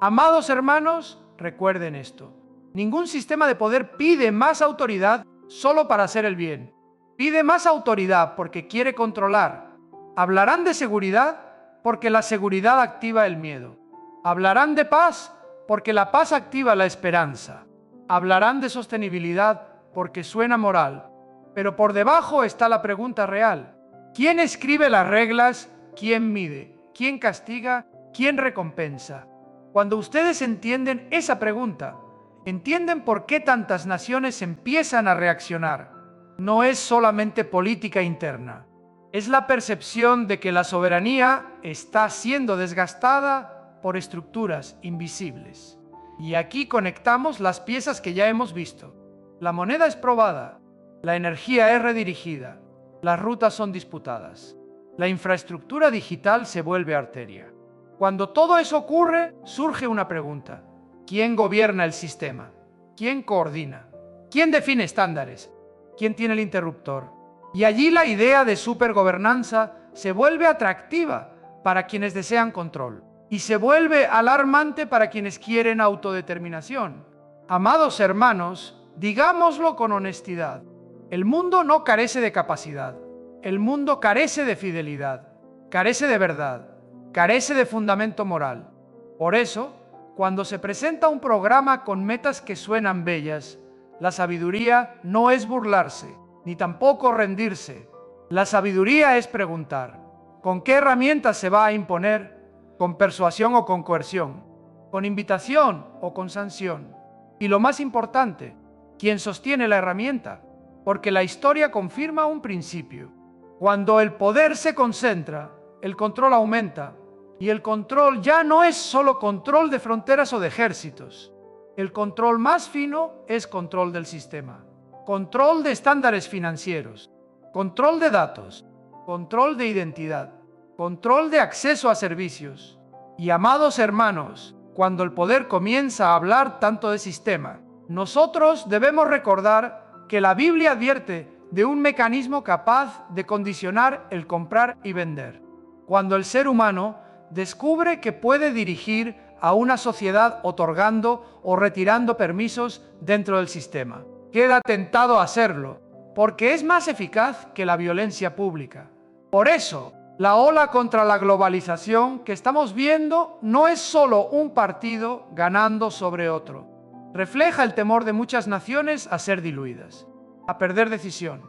S1: Amados hermanos, recuerden esto. Ningún sistema de poder pide más autoridad solo para hacer el bien. Pide más autoridad porque quiere controlar. Hablarán de seguridad porque la seguridad activa el miedo. Hablarán de paz porque la paz activa la esperanza. Hablarán de sostenibilidad porque suena moral. Pero por debajo está la pregunta real. ¿Quién escribe las reglas? ¿Quién mide? ¿Quién castiga? ¿Quién recompensa? Cuando ustedes entienden esa pregunta, entienden por qué tantas naciones empiezan a reaccionar. No es solamente política interna. Es la percepción de que la soberanía está siendo desgastada por estructuras invisibles. Y aquí conectamos las piezas que ya hemos visto. La moneda es probada, la energía es redirigida, las rutas son disputadas. La infraestructura digital se vuelve arteria. Cuando todo eso ocurre, surge una pregunta. ¿Quién gobierna el sistema? ¿Quién coordina? ¿Quién define estándares? ¿Quién tiene el interruptor? Y allí la idea de supergobernanza se vuelve atractiva para quienes desean control y se vuelve alarmante para quienes quieren autodeterminación. Amados hermanos, digámoslo con honestidad. El mundo no carece de capacidad. El mundo carece de fidelidad, carece de verdad, carece de fundamento moral. Por eso, cuando se presenta un programa con metas que suenan bellas, la sabiduría no es burlarse, ni tampoco rendirse. La sabiduría es preguntar, ¿con qué herramientas se va a imponer? ¿Con persuasión o con coerción? ¿Con invitación o con sanción? Y lo más importante, ¿quién sostiene la herramienta? Porque la historia confirma un principio. Cuando el poder se concentra, el control aumenta. Y el control ya no es solo control de fronteras o de ejércitos. El control más fino es control del sistema. Control de estándares financieros. Control de datos. Control de identidad. Control de acceso a servicios. Y amados hermanos, cuando el poder comienza a hablar tanto de sistema, nosotros debemos recordar que la Biblia advierte de un mecanismo capaz de condicionar el comprar y vender. Cuando el ser humano descubre que puede dirigir a una sociedad otorgando o retirando permisos dentro del sistema, queda tentado a hacerlo, porque es más eficaz que la violencia pública. Por eso, la ola contra la globalización que estamos viendo no es solo un partido ganando sobre otro. Refleja el temor de muchas naciones a ser diluidas, a perder decisión,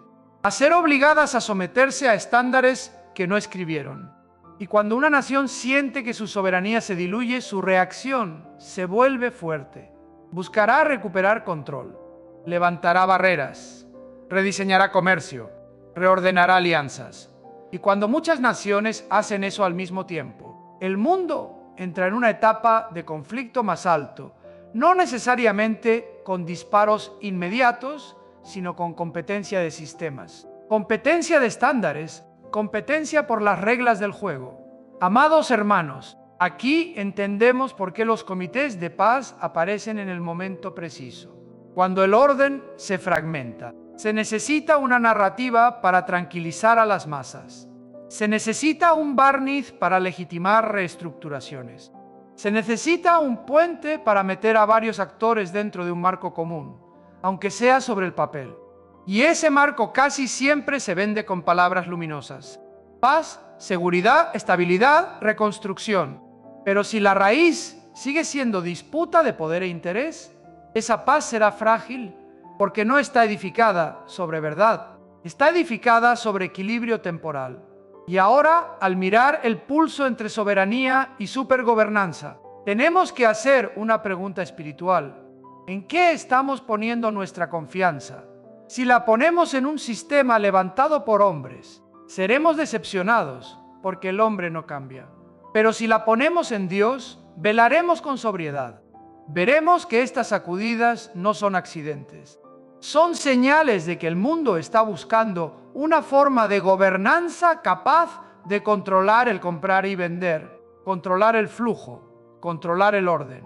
S1: a ser obligadas a someterse a estándares que no escribieron. Y cuando una nación siente que su soberanía se diluye, su reacción se vuelve fuerte. Buscará recuperar control, levantará barreras, rediseñará comercio, reordenará alianzas. Y cuando muchas naciones hacen eso al mismo tiempo, el mundo entra en una etapa de conflicto más alto, no necesariamente con disparos inmediatos, sino con competencia de sistemas, competencia de estándares, competencia por las reglas del juego. Amados hermanos, aquí entendemos por qué los comités de paz aparecen en el momento preciso. Cuando el orden se fragmenta, se necesita una narrativa para tranquilizar a las masas. Se necesita un barniz para legitimar reestructuraciones. Se necesita un puente para meter a varios actores dentro de un marco común, aunque sea sobre el papel. Y ese marco casi siempre se vende con palabras luminosas. Paz, seguridad, estabilidad, reconstrucción. Pero si la raíz sigue siendo disputa de poder e interés, esa paz será frágil porque no está edificada sobre verdad, está edificada sobre equilibrio temporal. Y ahora, al mirar el pulso entre soberanía y supergobernanza, tenemos que hacer una pregunta espiritual. ¿En qué estamos poniendo nuestra confianza? Si la ponemos en un sistema levantado por hombres, seremos decepcionados porque el hombre no cambia. Pero si la ponemos en Dios, velaremos con sobriedad. Veremos que estas sacudidas no son accidentes. Son señales de que el mundo está buscando una forma de gobernanza capaz de controlar el comprar y vender, controlar el flujo, controlar el orden.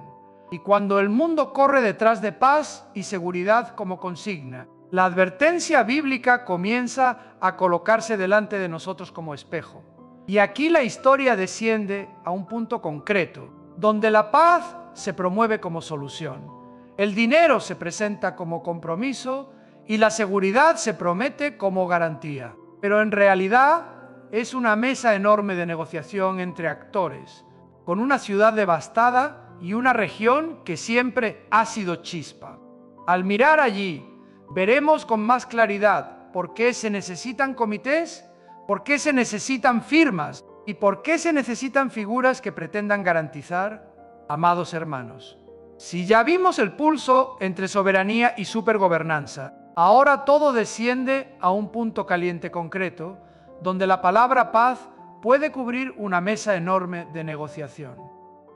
S1: Y cuando el mundo corre detrás de paz y seguridad como consigna, la advertencia bíblica comienza a colocarse delante de nosotros como espejo. Y aquí la historia desciende a un punto concreto, donde la paz se promueve como solución, el dinero se presenta como compromiso y la seguridad se promete como garantía. Pero en realidad es una mesa enorme de negociación entre actores, con una ciudad devastada y una región que siempre ha sido chispa. Al mirar allí, veremos con más claridad por qué se necesitan comités, por qué se necesitan firmas y por qué se necesitan figuras que pretendan garantizar. Amados hermanos, si ya vimos el pulso entre soberanía y supergobernanza, ahora todo desciende a un punto caliente concreto, donde la palabra paz puede cubrir una mesa enorme de negociación.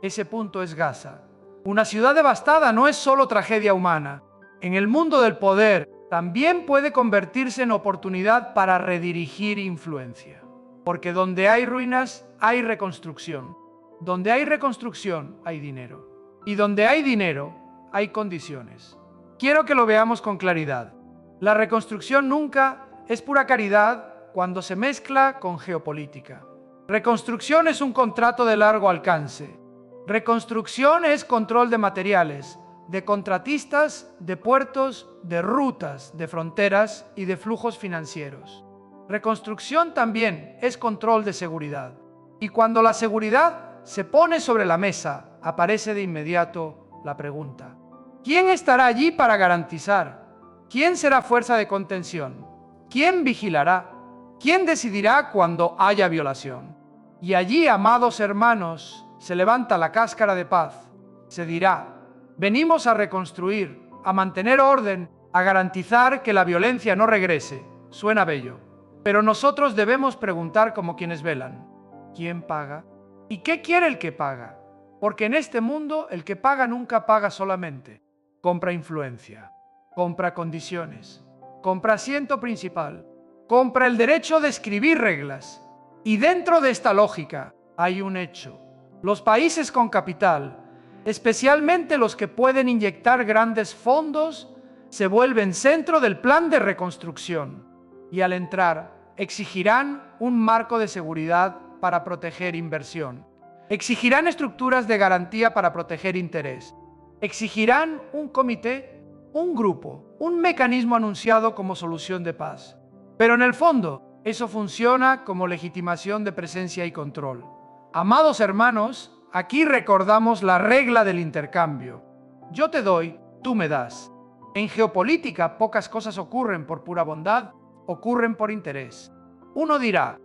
S1: Ese punto es Gaza. Una ciudad devastada no es solo tragedia humana. En el mundo del poder, también puede convertirse en oportunidad para redirigir influencia. Porque donde hay ruinas, hay reconstrucción. Donde hay reconstrucción, hay dinero. Y donde hay dinero, hay condiciones. Quiero que lo veamos con claridad. La reconstrucción nunca es pura caridad cuando se mezcla con geopolítica. Reconstrucción es un contrato de largo alcance. Reconstrucción es control de materiales, de contratistas, de puertos, de rutas, de fronteras y de flujos financieros. Reconstrucción también es control de seguridad. Y cuando la seguridad se pone sobre la mesa, aparece de inmediato la pregunta: ¿quién estará allí para garantizar? ¿Quién será fuerza de contención? ¿Quién vigilará? ¿Quién decidirá cuando haya violación? Y allí, amados hermanos, se levanta la cáscara de paz. Se dirá: venimos a reconstruir, a mantener orden, a garantizar que la violencia no regrese. Suena bello. Pero nosotros debemos preguntar como quienes velan: ¿quién paga? ¿Y qué quiere el que paga? Porque en este mundo el que paga nunca paga solamente. Compra influencia, compra condiciones, compra asiento principal, compra el derecho de escribir reglas. Y dentro de esta lógica hay un hecho: los países con capital, especialmente los que pueden inyectar grandes fondos, se vuelven centro del plan de reconstrucción. Y al entrar, exigirán un marco de seguridad para proteger inversión. Exigirán estructuras de garantía para proteger interés. Exigirán un comité, un grupo, un mecanismo anunciado como solución de paz. Pero en el fondo, eso funciona como legitimación de presencia y control. Amados hermanos, aquí recordamos la regla del intercambio. Yo te doy, tú me das. En geopolítica pocas cosas ocurren por pura bondad, ocurren por interés. Uno dirá: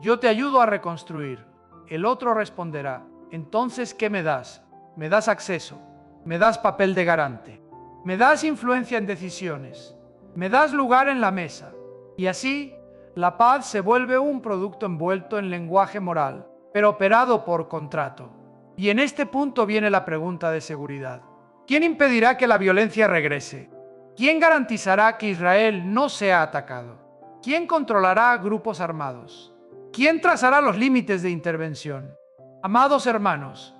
S1: yo te ayudo a reconstruir. El otro responderá: entonces, ¿qué me das? Me das acceso, me das papel de garante, me das influencia en decisiones, me das lugar en la mesa. Y así, la paz se vuelve un producto envuelto en lenguaje moral, pero operado por contrato. Y en este punto viene la pregunta de seguridad. ¿Quién impedirá que la violencia regrese? ¿Quién garantizará que Israel no sea atacado? ¿Quién controlará grupos armados? ¿Quién trazará los límites de intervención? Amados hermanos,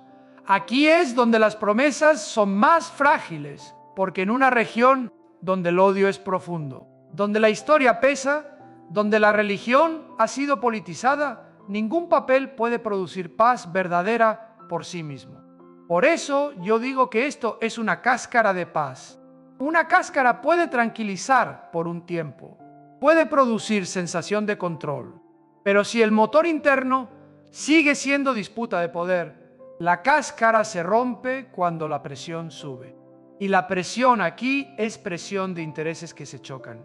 S1: aquí es donde las promesas son más frágiles, porque en una región donde el odio es profundo, donde la historia pesa, donde la religión ha sido politizada, ningún papel puede producir paz verdadera por sí mismo. Por eso yo digo que esto es una cáscara de paz. Una cáscara puede tranquilizar por un tiempo, puede producir sensación de control, pero si el motor interno sigue siendo disputa de poder, la cáscara se rompe cuando la presión sube. Y la presión aquí es presión de intereses que se chocan.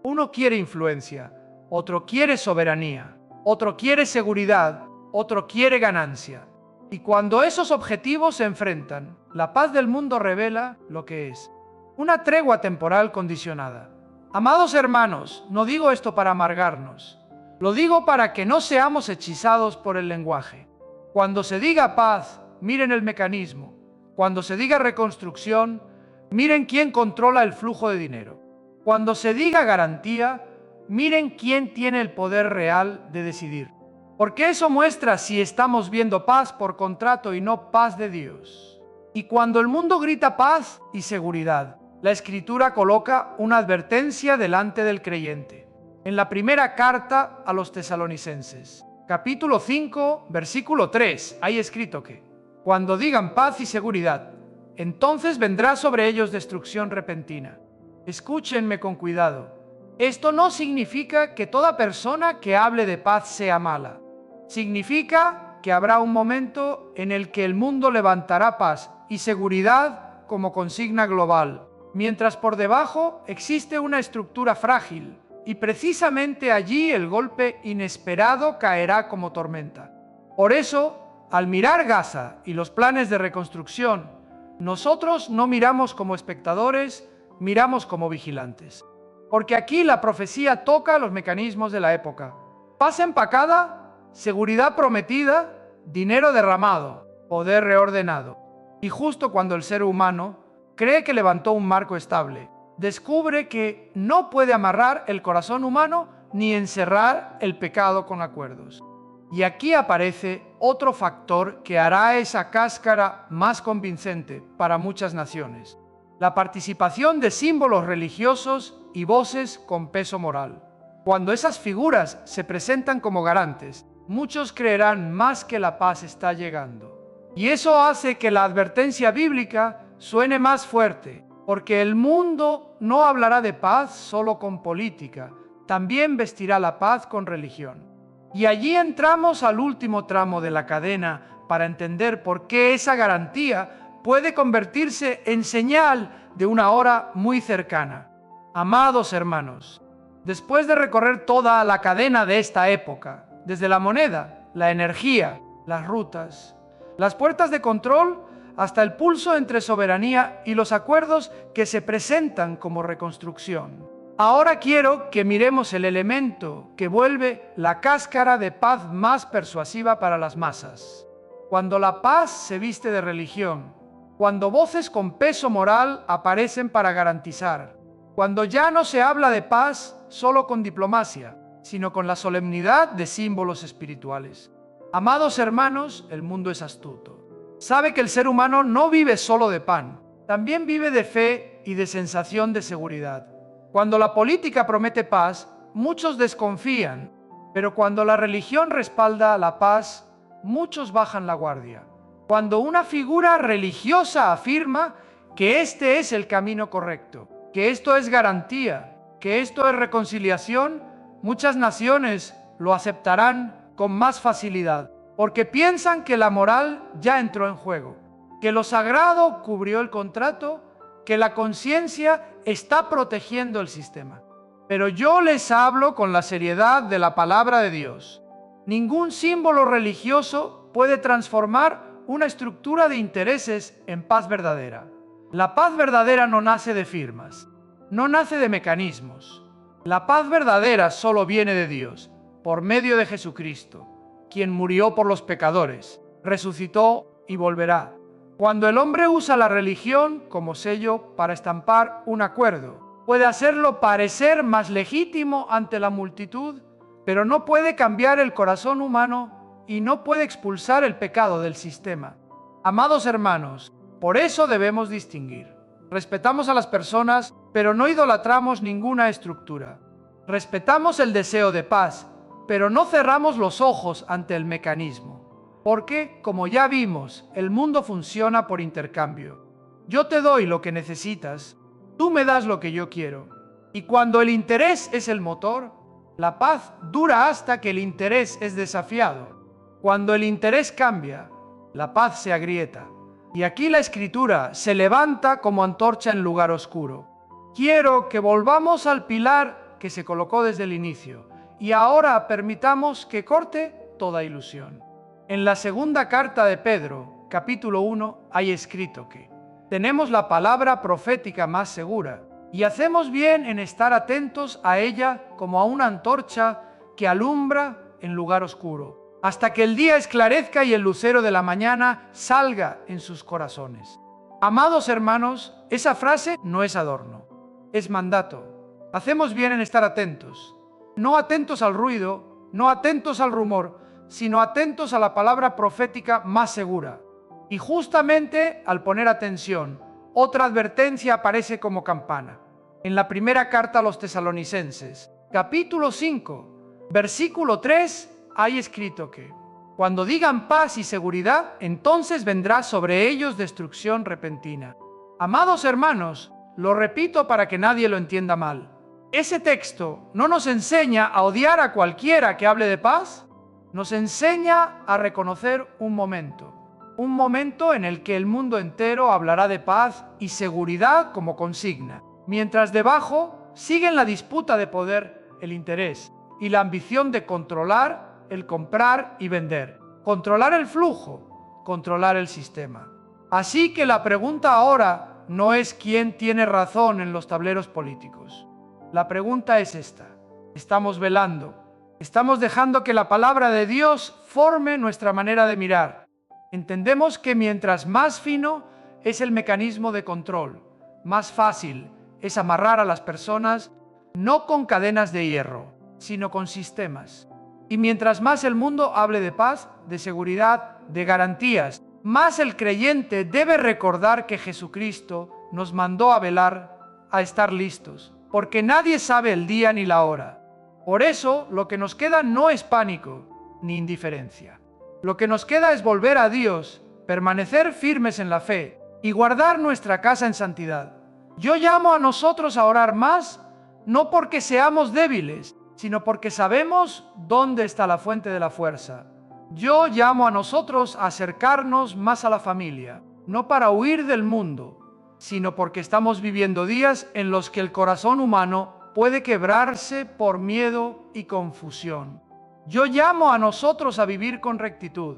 S1: Uno quiere influencia, otro quiere soberanía, otro quiere seguridad, otro quiere ganancia. Y cuando esos objetivos se enfrentan, la paz del mundo revela lo que es: una tregua temporal condicionada. Amados hermanos, no digo esto para amargarnos. Lo digo para que no seamos hechizados por el lenguaje. Cuando se diga paz, miren el mecanismo. Cuando se diga reconstrucción, miren quién controla el flujo de dinero. Cuando se diga garantía, miren quién tiene el poder real de decidir. Porque eso muestra si estamos viendo paz por contrato y no paz de Dios. Y cuando el mundo grita paz y seguridad, la Escritura coloca una advertencia delante del creyente. En la primera carta a los tesalonicenses, capítulo 5, versículo 3, hay escrito que: cuando digan paz y seguridad, entonces vendrá sobre ellos destrucción repentina. Escúchenme con cuidado. Esto no significa que toda persona que hable de paz sea mala. Significa que habrá un momento en el que el mundo levantará paz y seguridad como consigna global, mientras por debajo existe una estructura frágil, y precisamente allí el golpe inesperado caerá como tormenta. Por eso, al mirar Gaza y los planes de reconstrucción, nosotros no miramos como espectadores, miramos como vigilantes. Porque aquí la profecía toca los mecanismos de la época. Paz empacada, seguridad prometida, dinero derramado, poder reordenado. Y justo cuando el ser humano cree que levantó un marco estable, descubre que no puede amarrar el corazón humano ni encerrar el pecado con acuerdos. Y aquí aparece otro factor que hará esa cáscara más convincente para muchas naciones: la participación de símbolos religiosos y voces con peso moral. Cuando esas figuras se presentan como garantes, muchos creerán más que la paz está llegando. Y eso hace que la advertencia bíblica suene más fuerte, porque el mundo no hablará de paz solo con política, también vestirá la paz con religión. Y allí entramos al último tramo de la cadena para entender por qué esa garantía puede convertirse en señal de una hora muy cercana. Amados hermanos, después de recorrer toda la cadena de esta época, desde la moneda, la energía, las rutas, las puertas de control, hasta el pulso entre soberanía y los acuerdos que se presentan como reconstrucción, ahora quiero que miremos el elemento que vuelve la cáscara de paz más persuasiva para las masas. Cuando la paz se viste de religión, cuando voces con peso moral aparecen para garantizar, cuando ya no se habla de paz solo con diplomacia, sino con la solemnidad de símbolos espirituales. Amados hermanos, el mundo es astuto. Sabe que el ser humano no vive solo de pan, también vive de fe y de sensación de seguridad. Cuando la política promete paz, muchos desconfían, pero cuando la religión respalda la paz, muchos bajan la guardia. Cuando una figura religiosa afirma que este es el camino correcto, que esto es garantía, que esto es reconciliación, muchas naciones lo aceptarán con más facilidad, porque piensan que la moral ya entró en juego, que lo sagrado cubrió el contrato, que la conciencia está protegiendo el sistema. Pero yo les hablo con la seriedad de la palabra de Dios. Ningún símbolo religioso puede transformar una estructura de intereses en paz verdadera. La paz verdadera no nace de firmas, no nace de mecanismos. La paz verdadera solo viene de Dios, por medio de Jesucristo, quien murió por los pecadores, resucitó y volverá. Cuando el hombre usa la religión como sello para estampar un acuerdo, puede hacerlo parecer más legítimo ante la multitud, pero no puede cambiar el corazón humano y no puede expulsar el pecado del sistema. Amados hermanos, por eso debemos distinguir. Respetamos a las personas, pero no idolatramos ninguna estructura. Respetamos el deseo de paz, pero no cerramos los ojos ante el mecanismo. Porque, como ya vimos, el mundo funciona por intercambio. Yo te doy lo que necesitas, tú me das lo que yo quiero. Y cuando el interés es el motor, la paz dura hasta que el interés es desafiado. Cuando el interés cambia, la paz se agrieta. Y aquí la Escritura se levanta como antorcha en lugar oscuro. Quiero que volvamos al pilar que se colocó desde el inicio, y ahora permitamos que corte toda ilusión. En la segunda carta de Pedro, capítulo 1, hay escrito que tenemos la palabra profética más segura, y hacemos bien en estar atentos a ella como a una antorcha que alumbra en lugar oscuro, hasta que el día esclarezca y el lucero de la mañana salga en sus corazones. Amados hermanos, esa frase no es adorno, es mandato. Hacemos bien en estar atentos, no atentos al ruido, no atentos al rumor, sino atentos a la palabra profética más segura. Y justamente al poner atención, otra advertencia aparece como campana. En la primera carta a los Tesalonicenses, capítulo 5, versículo 3, hay escrito que cuando digan paz y seguridad, entonces vendrá sobre ellos destrucción repentina. Amados hermanos, lo repito para que nadie lo entienda mal. Ese texto no nos enseña a odiar a cualquiera que hable de paz, nos enseña a reconocer un momento en el que el mundo entero hablará de paz y seguridad como consigna, mientras debajo siguen la disputa de poder, el interés y la ambición de controlar, el comprar y vender, controlar el flujo, controlar el sistema. Así que la pregunta ahora no es quién tiene razón en los tableros políticos. La pregunta es esta: ¿estamos velando? ¿Estamos dejando que la palabra de Dios forme nuestra manera de mirar? Entendemos que mientras más fino es el mecanismo de control, más fácil es amarrar a las personas, no con cadenas de hierro, sino con sistemas. Y mientras más el mundo hable de paz, de seguridad, de garantías, más el creyente debe recordar que Jesucristo nos mandó a velar, a estar listos, porque nadie sabe el día ni la hora. Por eso, lo que nos queda no es pánico ni indiferencia. Lo que nos queda es volver a Dios, permanecer firmes en la fe y guardar nuestra casa en santidad. Yo llamo a nosotros a orar más, no porque seamos débiles, sino porque sabemos dónde está la fuente de la fuerza. Yo llamo a nosotros a acercarnos más a la familia, no para huir del mundo, sino porque estamos viviendo días en los que el corazón humano puede quebrarse por miedo y confusión. Yo llamo a nosotros a vivir con rectitud,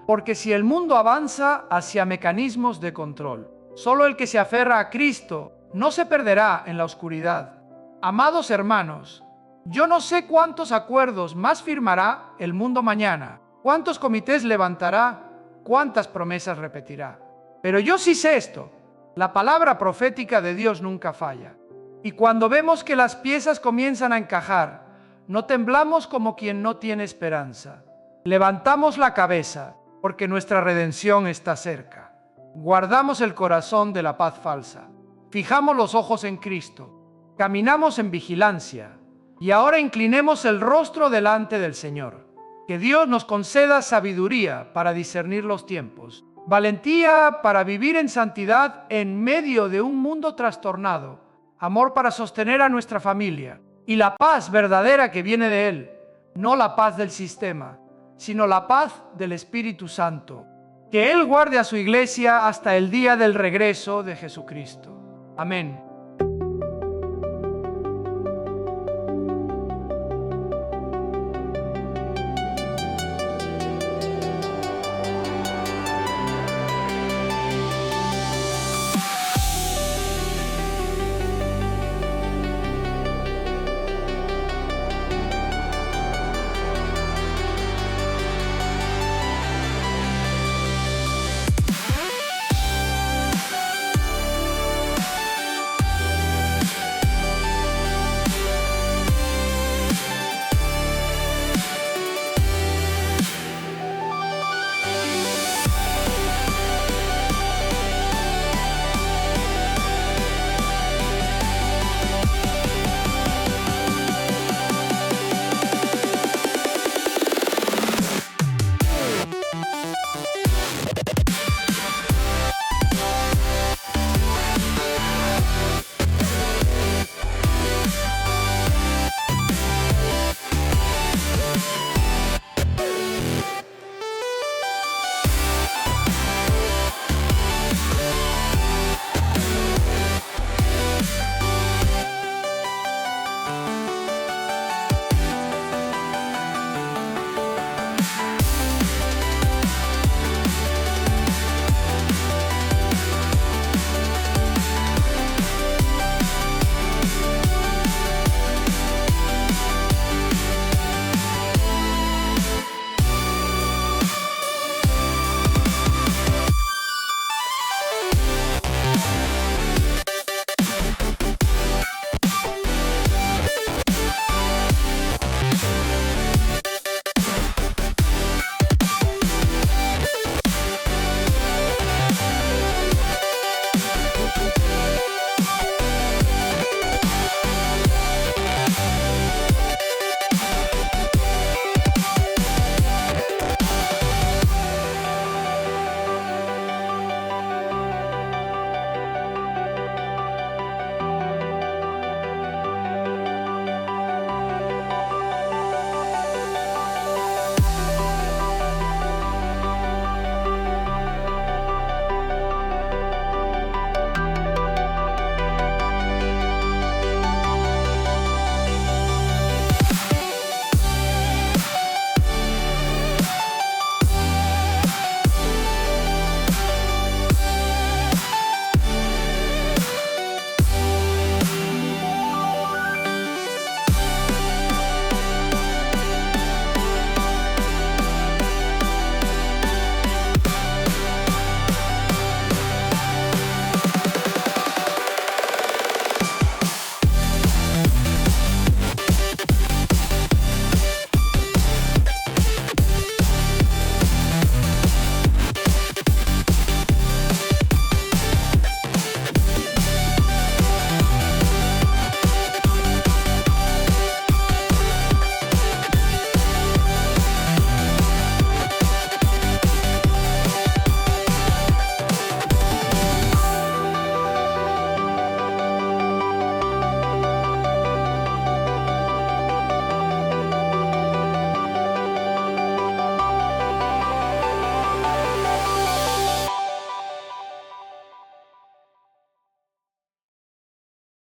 S1: porque si el mundo avanza hacia mecanismos de control, solo el que se aferra a Cristo no se perderá en la oscuridad. Amados hermanos, yo no sé cuántos acuerdos más firmará el mundo mañana, cuántos comités levantará, cuántas promesas repetirá. Pero yo sí sé esto: la palabra profética de Dios nunca falla. Y cuando vemos que las piezas comienzan a encajar, no temblamos como quien no tiene esperanza. Levantamos la cabeza, porque nuestra redención está cerca. Guardamos el corazón de la paz falsa. Fijamos los ojos en Cristo. Caminamos en vigilancia. Y ahora inclinemos el rostro delante del Señor. Que Dios nos conceda sabiduría para discernir los tiempos, valentía para vivir en santidad en medio de un mundo trastornado, amor para sostener a nuestra familia y la paz verdadera que viene de Él, no la paz del sistema, sino la paz del Espíritu Santo. Que Él guarde a su iglesia hasta el día del regreso de Jesucristo. Amén.